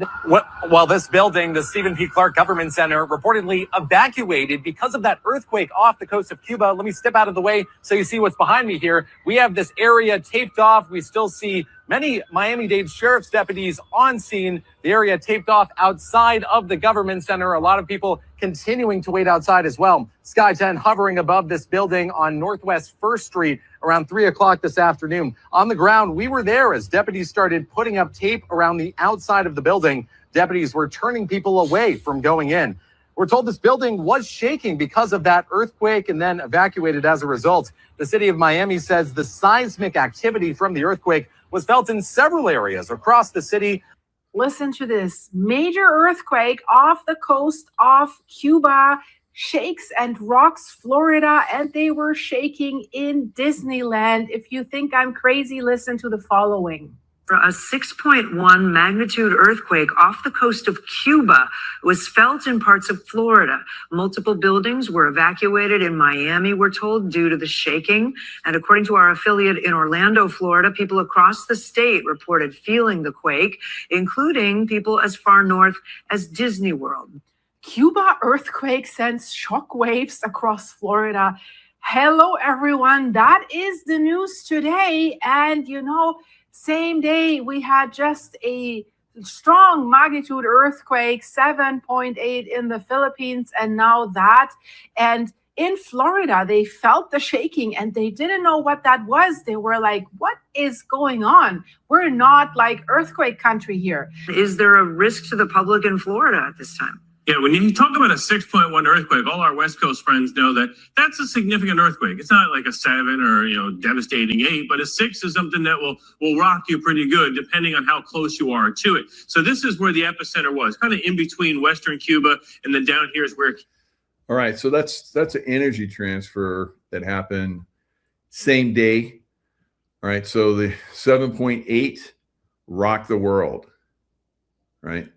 Well, this building, the Stephen P. Clark Government Center, reportedly evacuated because of that earthquake off the coast of Cuba. Let me step out of the way so you see what's behind me here. We have this area taped off. We still see many Miami-Dade sheriff's deputies on scene. The area taped off outside of the government center. A lot of people continuing to wait outside as well. Sky 10 hovering above this building on Northwest 1st Street around 3 o'clock this afternoon. On the ground, we were there as deputies started putting up tape around the outside of the building. Deputies were turning people away from going in. We're told this building was shaking because of that earthquake and then evacuated as a result. The city of Miami says the seismic activity from the earthquake was felt in several areas across the city. Listen to this. Major earthquake off the coast of Cuba shakes and rocks Florida, and they were shaking in Disneyland. If you think I'm crazy, listen to the following. A 6.1 magnitude earthquake off the coast of Cuba was felt in parts of Florida. Multiple buildings were evacuated in Miami, we're told, due to the shaking. And according to our affiliate in Orlando, Florida, people across the state reported feeling the quake, including people as far north as Disney World. Cuba earthquake sends shockwaves across Florida. Hello, everyone. That is the news today. And, same day, we had just a strong magnitude earthquake, 7.8 in the Philippines, and now that. And in Florida, they felt the shaking and they didn't know what that was. They were like, what is going on? We're not like earthquake country here. Is there a risk to the public in Florida at this time? Yeah, when you talk about a 6.1 earthquake, all our West Coast friends know that that's a significant earthquake. It's not like a 7 or, devastating 8, but a 6 is something that will rock you pretty good depending on how close you are to it. So this is where the epicenter was, kind of in between Western Cuba, and then down here is where. All right, so that's an energy transfer that happened same day. All right, so the 7.8 rocked the world, right?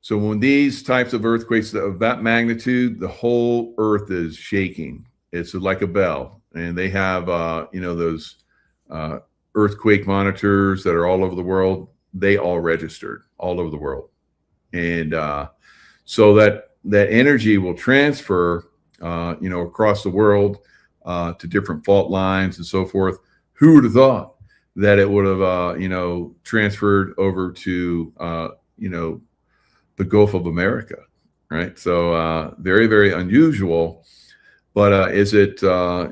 So when these types of earthquakes of that magnitude, the whole earth is shaking. It's like a bell, and they have those earthquake monitors that are all over the world. They all registered all over the world, and so that energy will transfer, across the world to different fault lines and so forth. Who would have thought that it would have transferred over to the Gulf of America, right? So very, very unusual. But is it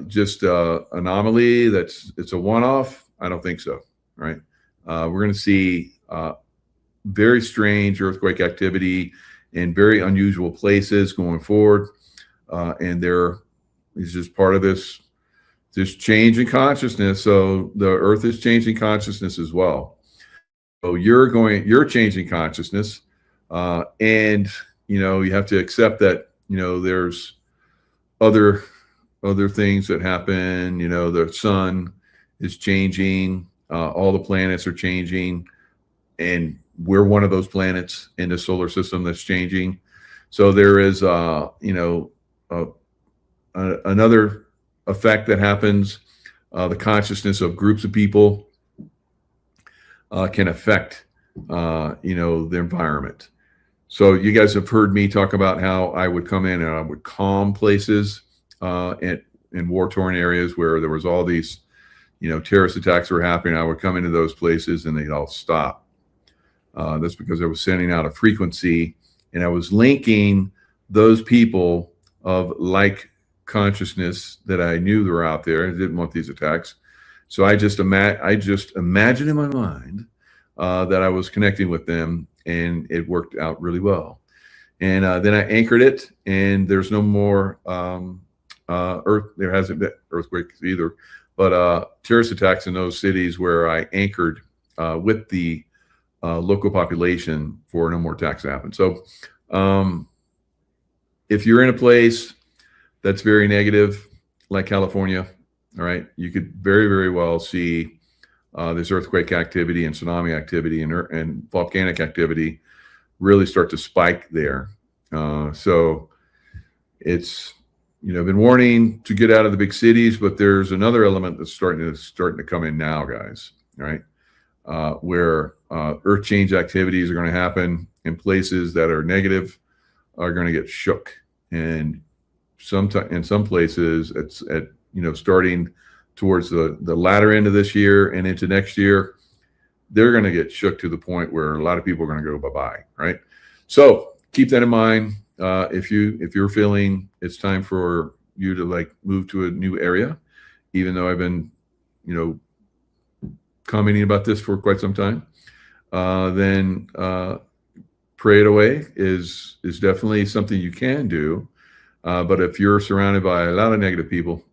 just an anomaly it's a one-off? I don't think so, right? We're going to see very strange earthquake activity in very unusual places going forward. And there is just part of this change in consciousness. So the earth is changing consciousness as well. So you're changing consciousness. And you have to accept that there's other things that happen. The sun is changing, all the planets are changing, and we're one of those planets in the solar system that's changing. So there is another effect that happens. The consciousness of groups of people can affect the environment. So you guys have heard me talk about how I would come in and I would calm places in war-torn areas where there was all these, terrorist attacks were happening. I would come into those places and they'd all stop. That's because I was sending out a frequency and I was linking those people of like consciousness that I knew were out there. I didn't want these attacks. So I just imagined in my mind that I was connecting with them, and it worked out really well. And then I anchored it, and there's no more there hasn't been earthquakes either, but terrorist attacks in those cities where I anchored with the local population for no more attacks to happen. So if you're in a place that's very negative, like California, all right, you could very, very well see this earthquake activity and tsunami activity and volcanic activity really start to spike there. So it's, I've been warning to get out of the big cities, but there's another element that's starting to come in now, guys, right? Where earth change activities are going to happen in places that are negative are going to get shook. And in some places it's starting towards the latter end of this year and into next year, they're going to get shook to the point where a lot of people are going to go bye-bye, right? So keep that in mind. If you're feeling it's time for you to move to a new area, even though I've been, commenting about this for quite some time, then pray it away is definitely something you can do. But if you're surrounded by a lot of negative people,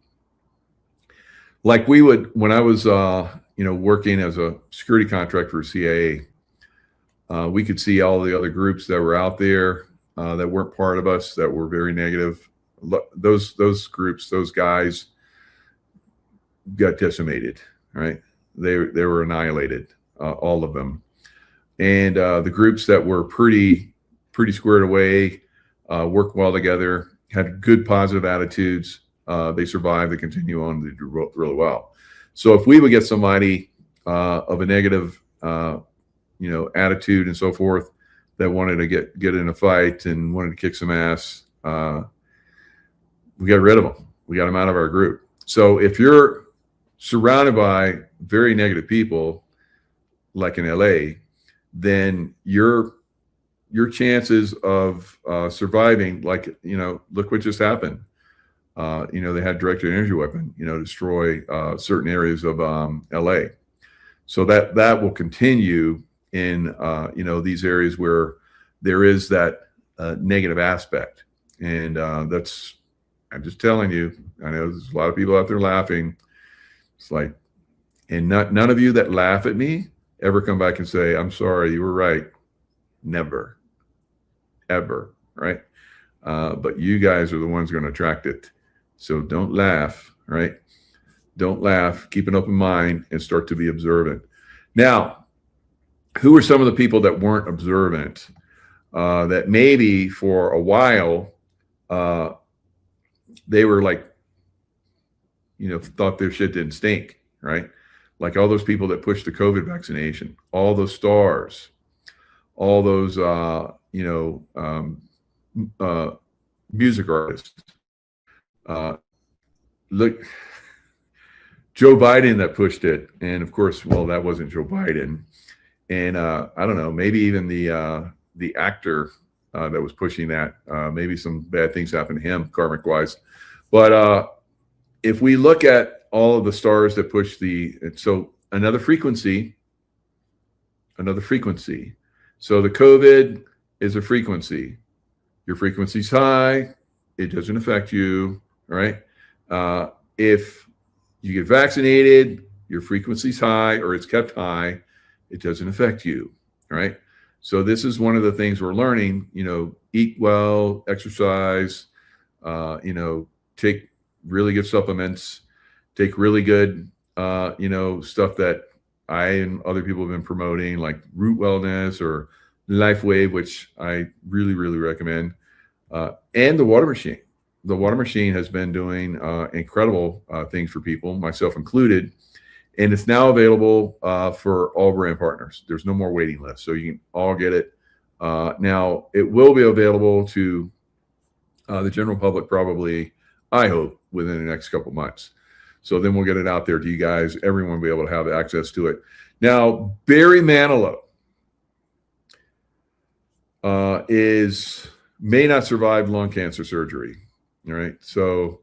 like we would, when I was, working as a security contractor for CIA, we could see all the other groups that were out there that weren't part of us, that were very negative. Those groups, those guys got decimated, right? They were annihilated, all of them. And the groups that were pretty squared away, worked well together, had good positive attitudes, they survived, they continue on, they do really well. So if we would get somebody of a negative attitude and so forth, that wanted to get in a fight and wanted to kick some ass, we got rid of them. We got them out of our group. So if you're surrounded by very negative people, like in LA, then your chances of surviving, look what just happened. They had directed energy weapon, destroy certain areas of LA. So that will continue in these areas where there is that negative aspect. And I'm just telling you, I know there's a lot of people out there laughing. It's like, and none of you that laugh at me ever come back and say, I'm sorry, you were right. Never, ever, right? But you guys are the ones going to attract it. So don't laugh, right? Don't laugh. Keep an open mind and start to be observant. Now, who are some of the people that weren't observant? That maybe for a while, they were thought their shit didn't stink, right? Like all those people that pushed the COVID vaccination, all those stars, all those, music artists. Look, Joe Biden that pushed it. And of course, well, that wasn't Joe Biden. And I don't know, maybe even the actor that was pushing that, maybe some bad things happened to him karmic wise. But if we look at all of the stars that push so another frequency. So the COVID is a frequency. Your frequency's high, it doesn't affect you, right? If you get vaccinated, your frequency's high or it's kept high, it doesn't affect you, right? So this is one of the things we're learning, eat well, exercise, take really good supplements, take really good, stuff that I and other people have been promoting, like Root Wellness or Life Wave, which I really, really recommend. And the water machine. The water machine has been doing incredible things for people, myself included. And it's now available for all brand partners. There's no more waiting list. So you can all get it Now, it will be available to the general public probably, I hope, within the next couple months. So then we'll get it out there to you guys. Everyone will be able to have access to it. Now, Barry Manilow may not survive lung cancer surgery. All right. So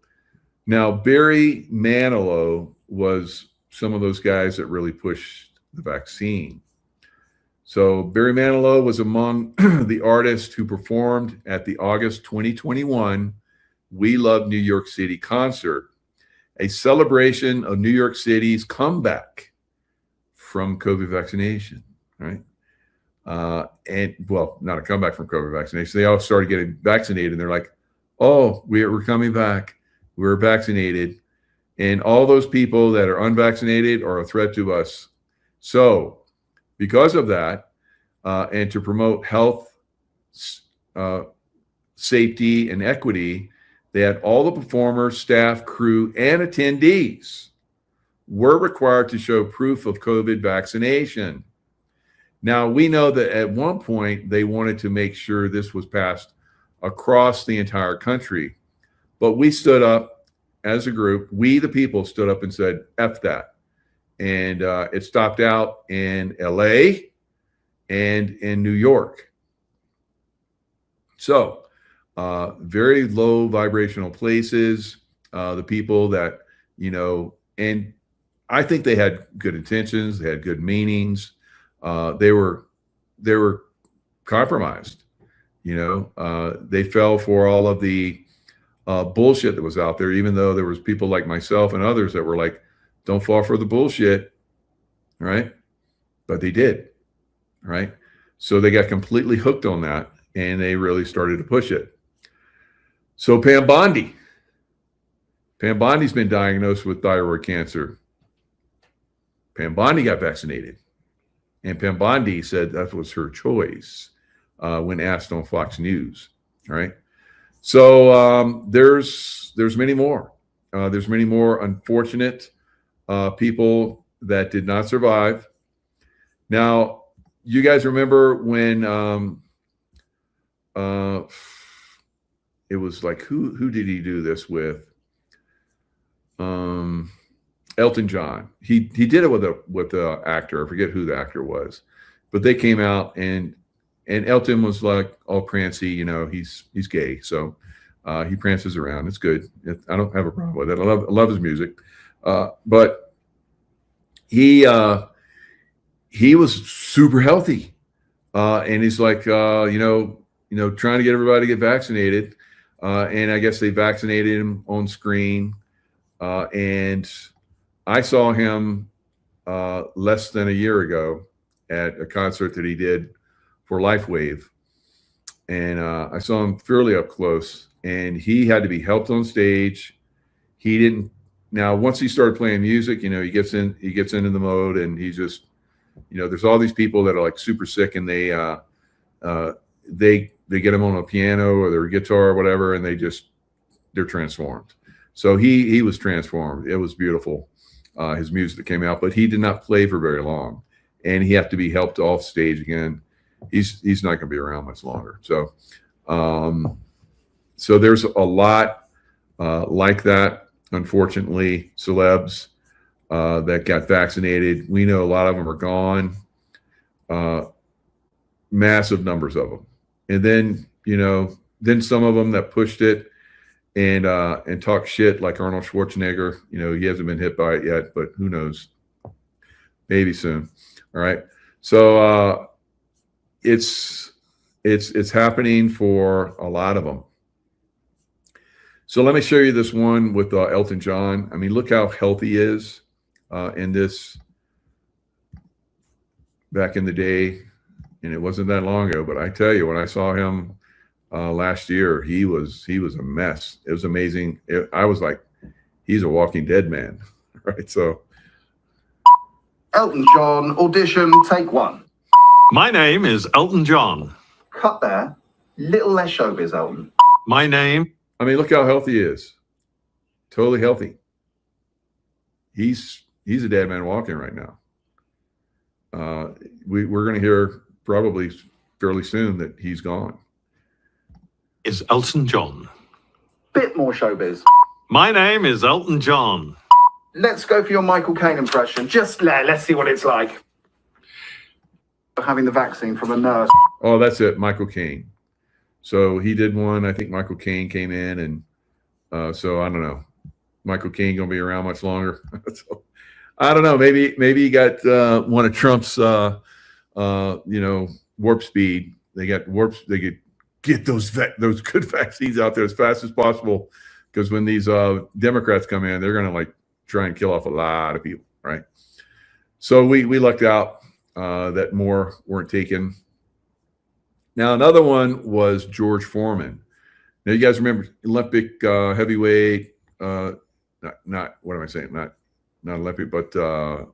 now Barry Manilow was some of those guys that really pushed the vaccine. So Barry Manilow was among the artists who performed at the August 2021 We Love New York City concert, a celebration of New York City's comeback from COVID vaccination, right? And well, not a comeback from COVID vaccination. They all started getting vaccinated and they're like, oh, we're coming back. We're vaccinated. And all those people that are unvaccinated are a threat to us. So because of that, and to promote health, safety, and equity, they had all the performers, staff, crew, and attendees were required to show proof of COVID vaccination. Now, we know that at one point they wanted to make sure this was passed across the entire country, but we stood up as a group. We, the people, stood up and said, F that. And it stopped out in LA and in New York. So very low vibrational places, the people that, and I think they had good intentions. They had good meanings. They were compromised, they fell for all of the bullshit that was out there, even though there was people like myself and others that were like, don't fall for the bullshit, right? But they did, right? So they got completely hooked on that, and they really started to push it. So Pam Bondi's been diagnosed with thyroid cancer. Pam Bondi got vaccinated, and Pam Bondi said that was her choice when asked on Fox News, right? So there's many more. There's many more unfortunate people that did not survive. Now, you guys remember when it was like, who did he do this with? Elton John. He did it with a actor. I forget who the actor was, but they came out and Elton was like all prancy. He's gay, so he prances around. It's good. I don't have a problem with it. I love his music. But he was super healthy, and he's like, trying to get everybody to get vaccinated, and I guess they vaccinated him on screen, and I saw him less than a year ago at a concert that he did for LifeWave, and I saw him fairly up close, and he had to be helped on stage. He didn't. Now, once he started playing music, he gets into the mode, and he's just, there's all these people that are like super sick, and they get him on a piano or their guitar or whatever, and they're transformed. So he was transformed. It was beautiful, his music that came out, but he did not play for very long, and he had to be helped off stage again. He's not going to be around much longer. So, so there's a lot like that. Unfortunately, celebs that got vaccinated, we know a lot of them are gone, massive numbers of them. And then, then some of them that pushed it and talk shit like Arnold Schwarzenegger, he hasn't been hit by it yet, but who knows, maybe soon. All right. So it's happening for a lot of them. So let me show you this one with Elton John. I mean, look how healthy he is in this back in the day. And it wasn't that long ago, but I tell you, when I saw him last year, he was a mess. It was amazing. I was like, he's a walking dead man, right? So. Elton John, audition, take one. My name is Elton John. Cut there. Little less showbiz, Elton. My name. I mean, look how healthy he is. Totally healthy. He's a dead man walking right now. We're going to hear probably fairly soon that he's gone. Is Elton John. Bit more showbiz. My name is Elton John. Let's go for your Michael Caine impression. Just let's see what it's like. Having the vaccine from a nurse. Oh, that's it, Michael Caine. So he did one. I think Michael Caine came in, and so I don't know. Michael Caine gonna be around much longer. So, I don't know. Maybe he got one of Trump's, warp speed. They got warps. They could get those good vaccines out there as fast as possible, because when these Democrats come in, they're gonna like try and kill off a lot of people, right? So we lucked out that more weren't taken. Now another one was George Foreman. Now you guys remember Olympic heavyweight, not what am I saying? Not Olympic, but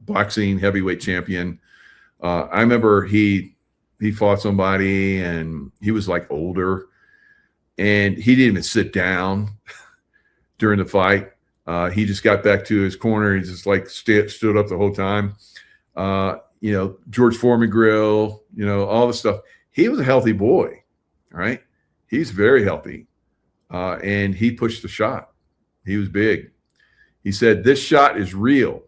boxing heavyweight champion. I remember he fought somebody and he was like older, and he didn't even sit down during the fight. He just got back to his corner. He just like stood up the whole time. George Foreman grill, all the stuff. He was a healthy boy, right? He's very healthy. And he pushed the shot. He was big. He said, "This shot is real.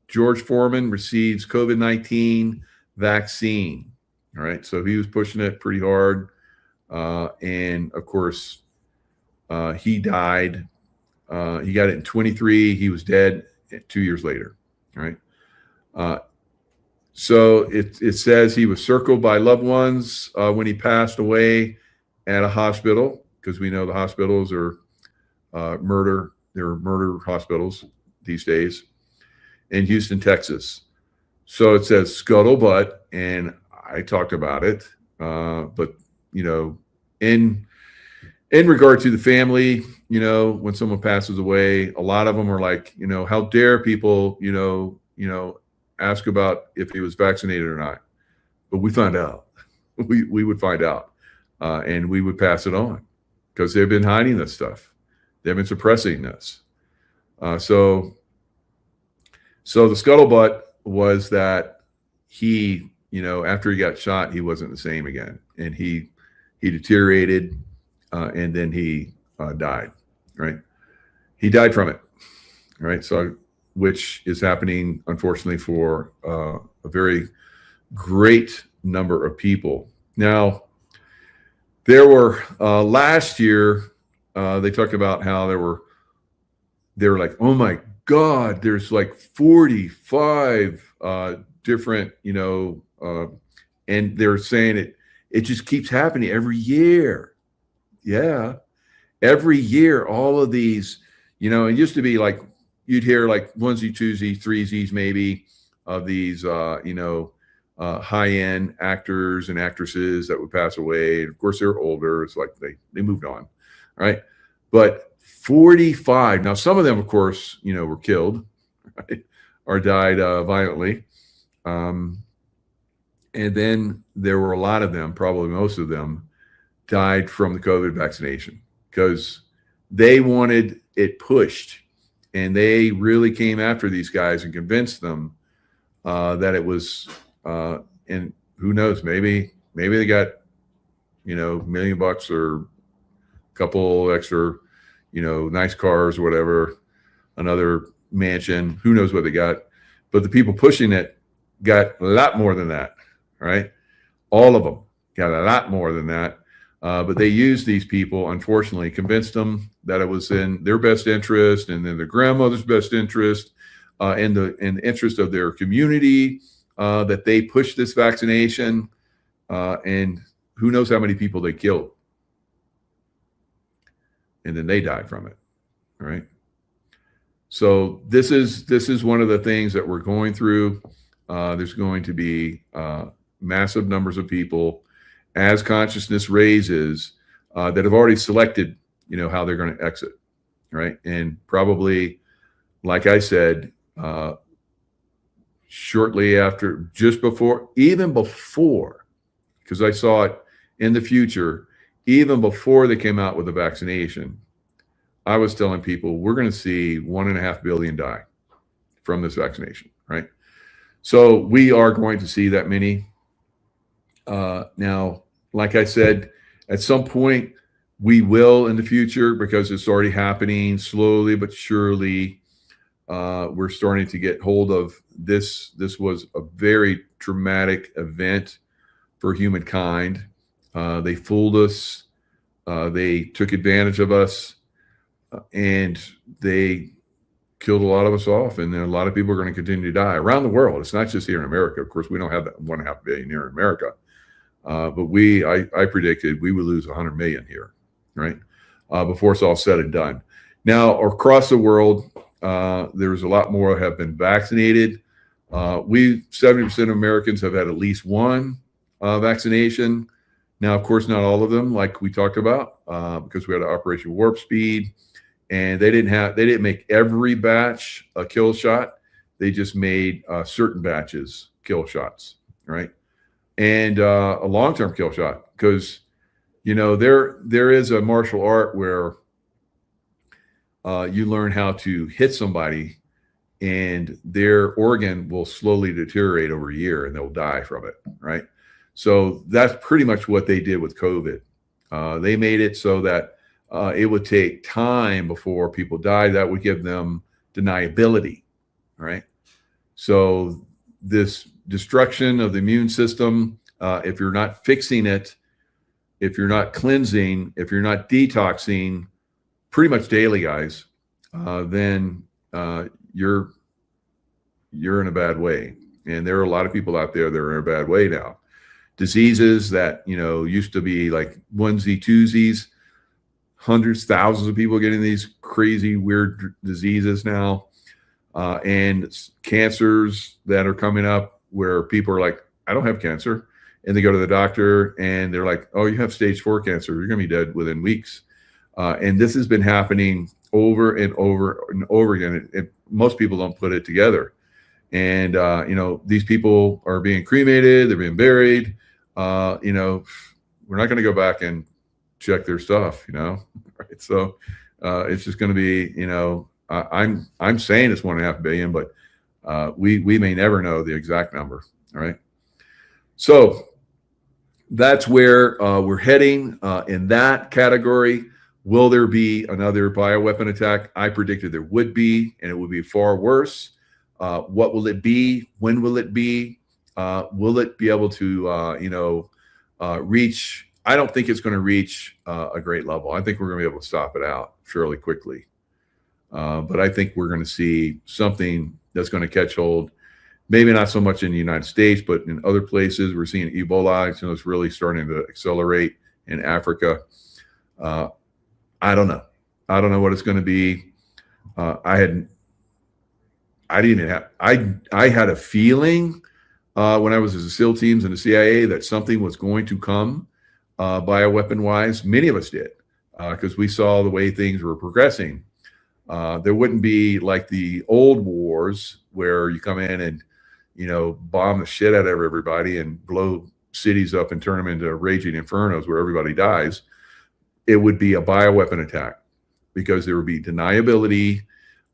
George Foreman receives COVID-19 vaccine." All right. So he was pushing it pretty hard. And of course, he died. He got it in 23. He was dead 2 years later. All right. So it says he was circled by loved ones when he passed away at a hospital, because we know the hospitals are murder hospitals these days, in Houston, Texas. So it says scuttlebutt, and I talked about it. But in regard to the family, when someone passes away, a lot of them are like, how dare people, ask about if he was vaccinated or not. But we found out. We would find out, and we would pass it on, because they've been hiding this stuff. They've been suppressing this. So the scuttlebutt was that he, after he got shot, he wasn't the same again, and he deteriorated, and then he died. Right? He died from it. Right? So, which is happening, unfortunately, for a very great number of people. Now, there were last year, they talked about how they were like, oh my God, there's like 45 different, and they're saying it just keeps happening every year. Yeah. Every year, all of these, it used to be like, you'd hear like onesie, twosies, threesies, maybe, of these, high-end actors and actresses that would pass away. Of course, they're older. It's like they moved on, right? But 45. Now, some of them, of course, were killed, right? Or died violently. And then there were a lot of them, probably most of them, died from the COVID vaccination, because they wanted it pushed. And they really came after these guys and convinced them that it was, and who knows, maybe they got, $1 million or a couple extra, nice cars or whatever, another mansion, who knows what they got. But the people pushing it got a lot more than that, right? All of them got a lot more than that. But they used these people, unfortunately, convinced them that it was in their best interest, and then their grandmother's best interest, and the interest of their community, that they pushed this vaccination, and who knows how many people they killed. And then they died from it, right? So this is one of the things that we're going through. There's going to be massive numbers of people, as consciousness raises, that have already selected, how they're going to exit, right? And probably, like I said, shortly after, even before, because I saw it in the future, even before they came out with a vaccination, I was telling people we're going to see 1.5 billion die from this vaccination, right? So we are going to see that many. Now, like I said, at some point we will in the future, because it's already happening slowly but surely. We're starting to get hold of this. This was a very traumatic event for humankind. They fooled us. They took advantage of us, and they killed a lot of us off. And then a lot of people are going to continue to die around the world. It's not just here in America. Of course, we don't have that 1.5 billion here in America. But I predicted we would lose 100 million here, right? Before it's all said and done. Now, across the world, there's a lot more have been vaccinated. 70% of Americans have had at least one vaccination. Now, of course, not all of them, like we talked about, because we had Operation Warp Speed, and they didn't make every batch a kill shot. They just made certain batches kill shots, right? And a long-term kill shot, because there is a martial art where you learn how to hit somebody, and their organ will slowly deteriorate over a year, and they'll die from it, right? So that's pretty much what they did with COVID. They made it so that it would take time before people died. That would give them deniability, right? So this destruction of the immune system, if you're not fixing it, if you're not cleansing, if you're not detoxing pretty much daily, guys, then you're in a bad way. And there are a lot of people out there that are in a bad way now. Diseases that, used to be like onesie twosies, hundreds, thousands of people getting these crazy, weird diseases now. And cancers that are coming up where people are like, I don't have cancer. And they go to the doctor and they're like, oh, you have stage 4 cancer. You're going to be dead within weeks. And this has been happening over and over and over again. And most people don't put it together. And, these people are being cremated. They're being buried. We're not going to go back and check their stuff, right? So it's just going to be, I'm saying it's 1.5 billion, but we may never know the exact number. All right. So that's where we're heading in that category. Will there be another bioweapon attack? I predicted there would be, and it would be far worse. What will it be? When will it be? Will it be able to, reach? I don't think it's going to reach a great level. I think we're going to be able to stop it out fairly quickly. But I think we're going to see something that's going to catch hold. Maybe not so much in the United States, but in other places. We're seeing Ebola. It's really starting to accelerate in Africa. I don't know. I don't know what it's going to be. I had a feeling when I was in the SEAL teams and the CIA that something was going to come bioweapon wise. Many of us did, because we saw the way things were progressing. There wouldn't be like the old wars where you come in and, bomb the shit out of everybody and blow cities up and turn them into raging infernos where everybody dies. It would be a bioweapon attack, because there would be deniability,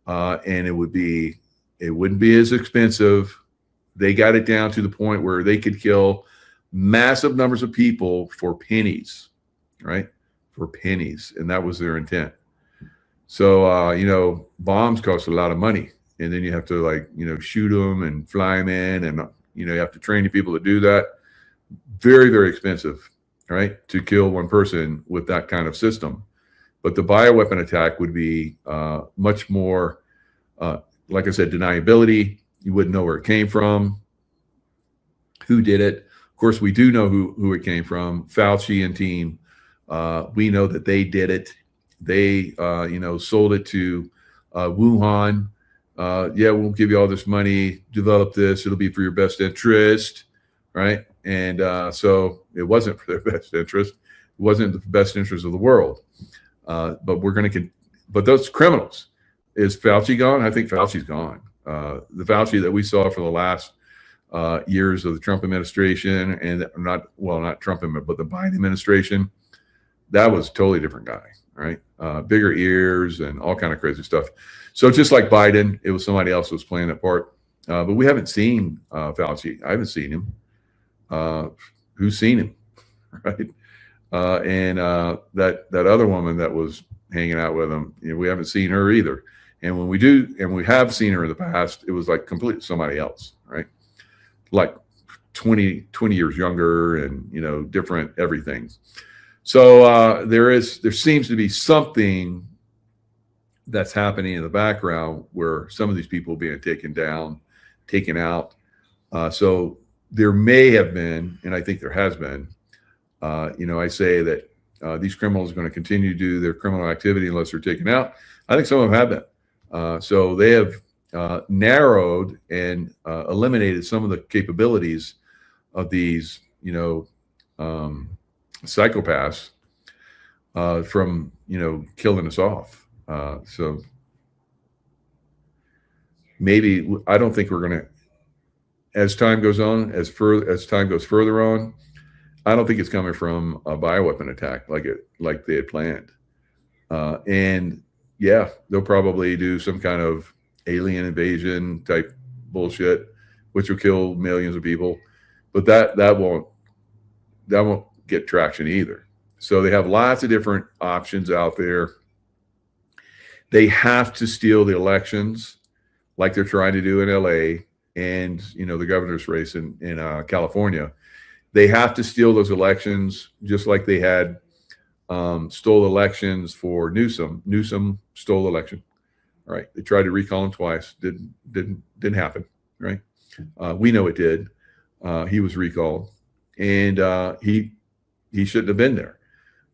and it wouldn't be as expensive. They got it down to the point where they could kill massive numbers of people for pennies, right? For pennies. And that was their intent. So, bombs cost a lot of money. And then you have to shoot them and fly them in. And, you have to train the people to do that. Very, very expensive, right? To kill one person with that kind of system. But the bioweapon attack would be much more, like I said, deniability. You wouldn't know where it came from, who did it. Of course, we do know who it came from. Fauci and team. We know that they did it. They, sold it to Wuhan. We'll give you all this money. Develop this. It'll be for your best interest, right? And so it wasn't for their best interest. It wasn't the best interest of the world. But but those criminals. Is Fauci gone? I think Fauci's gone. The Fauci that we saw for the last years of the Trump administration, and not Trump, but the Biden administration, that was a totally different guy, right? Bigger ears and all kind of crazy stuff. So just like Biden, it was somebody else who was playing that part. But we haven't seen Fauci. I haven't seen him. Who's seen him? right? And that other woman that was hanging out with him, we haven't seen her either. And when we do, and we have seen her in the past, it was like completely somebody else, right? Like 20 years younger and, different everything. So there seems to be something that's happening in the background where some of these people are being taken out. So there may have been, and I think there has been, I say that these criminals are going to continue to do their criminal activity unless they're taken out. I think some of them have been. So they have narrowed and eliminated some of the capabilities of these, psychopaths from, killing us off. So maybe, I don't think we're going to, as time goes on, as time goes further on, I don't think it's coming from a bioweapon attack like they had planned. And yeah, they'll probably do some kind of alien invasion type bullshit, which will kill millions of people. But that won't get traction either. So they have lots of different options out there. They have to steal the elections like they're trying to do in LA and, the governor's race in California. They have to steal those elections just like they had stole elections for Newsom. Newsom stole election, right? They tried to recall him twice. Didn't happen, right? We know it did. He was recalled, and he shouldn't have been there.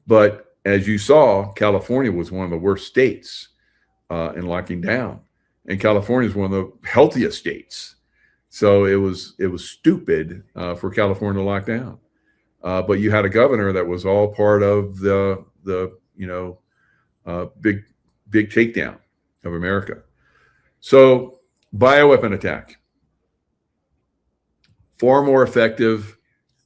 But as you saw, California was one of the worst states in locking down, and California is one of the healthiest states. So it was stupid for California to lock down. But you had a governor that was all part of the big takedown of America. So bioweapon attack, far more effective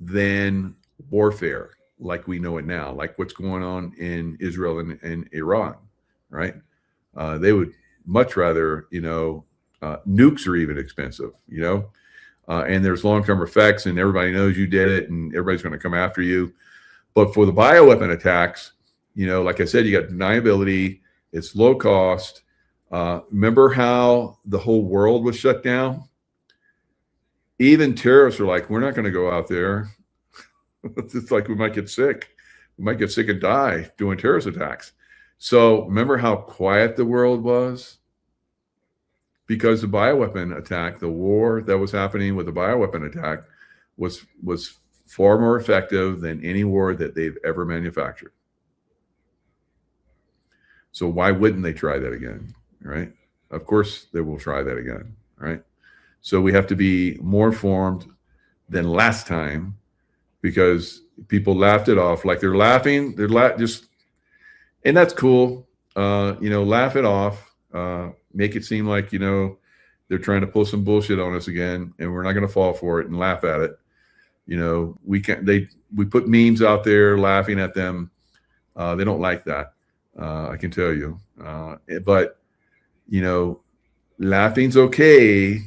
than warfare like we know it now, like what's going on in Israel and Iran, right? They would much rather, nukes are even expensive, and there's long-term effects, and everybody knows you did it, and everybody's going to come after you. But for the bioweapon attacks, like I said, you got deniability. It's low cost. Remember how the whole world was shut down? Even terrorists are like, we're not going to go out there. It's like we might get sick. We might get sick and die doing terrorist attacks. So remember how quiet the world was? Because the bioweapon attack, the war that was happening with the bioweapon attack was far more effective than any war that they've ever manufactured. So why wouldn't they try that again, right? Of course they will try that again, right? So we have to be more informed than last time, because people laughed it off like they're laughing. Just, and that's cool. Laugh it off. Make it seem like, they're trying to pull some bullshit on us again, and we're not going to fall for it and laugh at it. We put memes out there laughing at them. They don't like that. I can tell you. But, laughing's okay,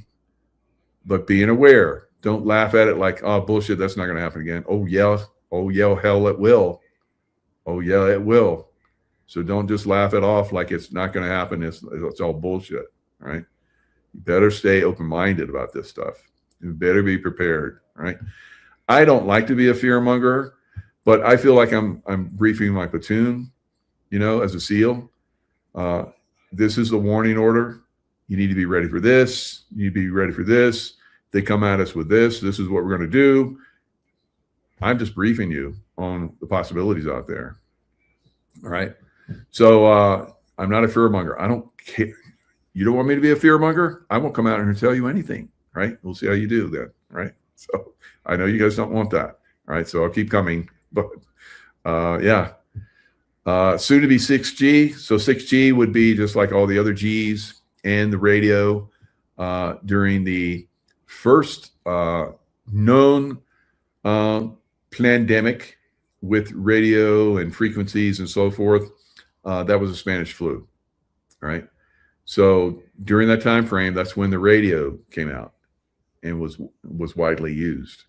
but being aware. Don't laugh at it like, oh, bullshit, that's not going to happen again. Oh, yeah, hell, it will. Oh, yeah, it will. So don't just laugh it off like it's not going to happen. It's all bullshit, right? You better stay open-minded about this stuff. You better be prepared, right? I don't like to be a fearmonger, but I feel like I'm briefing my platoon, as a SEAL. This is the warning order. You need to be ready for this. You need to be ready for this. They come at us with this. This is what we're going to do. I'm just briefing you on the possibilities out there. All right. So I'm not a fearmonger. I don't care. You don't want me to be a fearmonger? I won't come out here and tell you anything. Right. We'll see how you do then. Right. So I know you guys don't want that. All right. So I'll keep coming. But yeah. Soon to be 6G. So 6G would be just like all the other Gs and the radio during the first known pandemic with radio and frequencies and so forth. That was the Spanish flu, right? So during that time frame, that's when the radio came out and was widely used,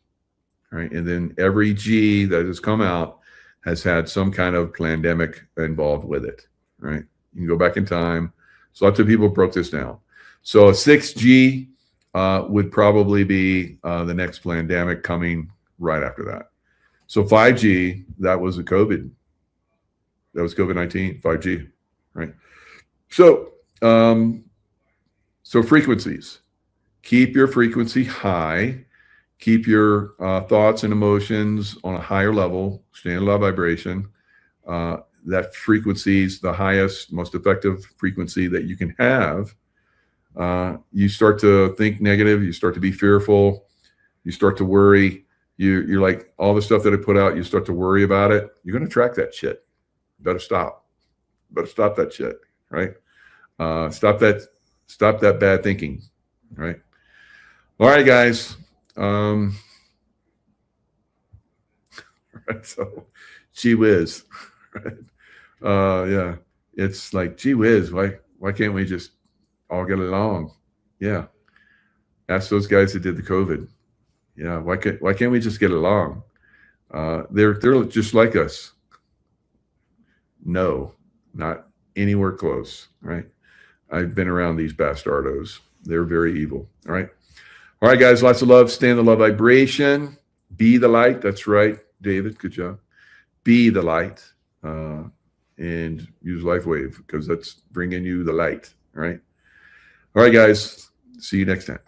right? And then every G that has come out has had some kind of pandemic involved with it, right? You can go back in time. So lots of people broke this down. So a 6G would probably be the next pandemic coming right after that. So 5G, that was a COVID. That was COVID-19, 5G, right? So, so frequencies. Keep your frequency high. Keep your thoughts and emotions on a higher level, stay in low vibration. That frequency is the highest, most effective frequency that you can have. You start to think negative. You start to be fearful. You start to worry. You're like, all the stuff that I put out, you start to worry about it. You're going to attract that shit. You better stop. You better stop that shit, right? Stop that bad thinking, right? All right, guys. Right, so, gee whiz, right? Yeah, it's like, gee whiz, why can't we just all get along? Yeah, ask those guys that did the COVID. Yeah, why can't we just get along? They're just like us. No, not anywhere close, right? I've been around these bastardos. They're very evil, all right? All right, guys, lots of love. Stay in the love vibration. Be the light. That's right, David. Good job. Be the light. And use LifeWave because that's bringing you the light, all right? All right, guys. See you next time.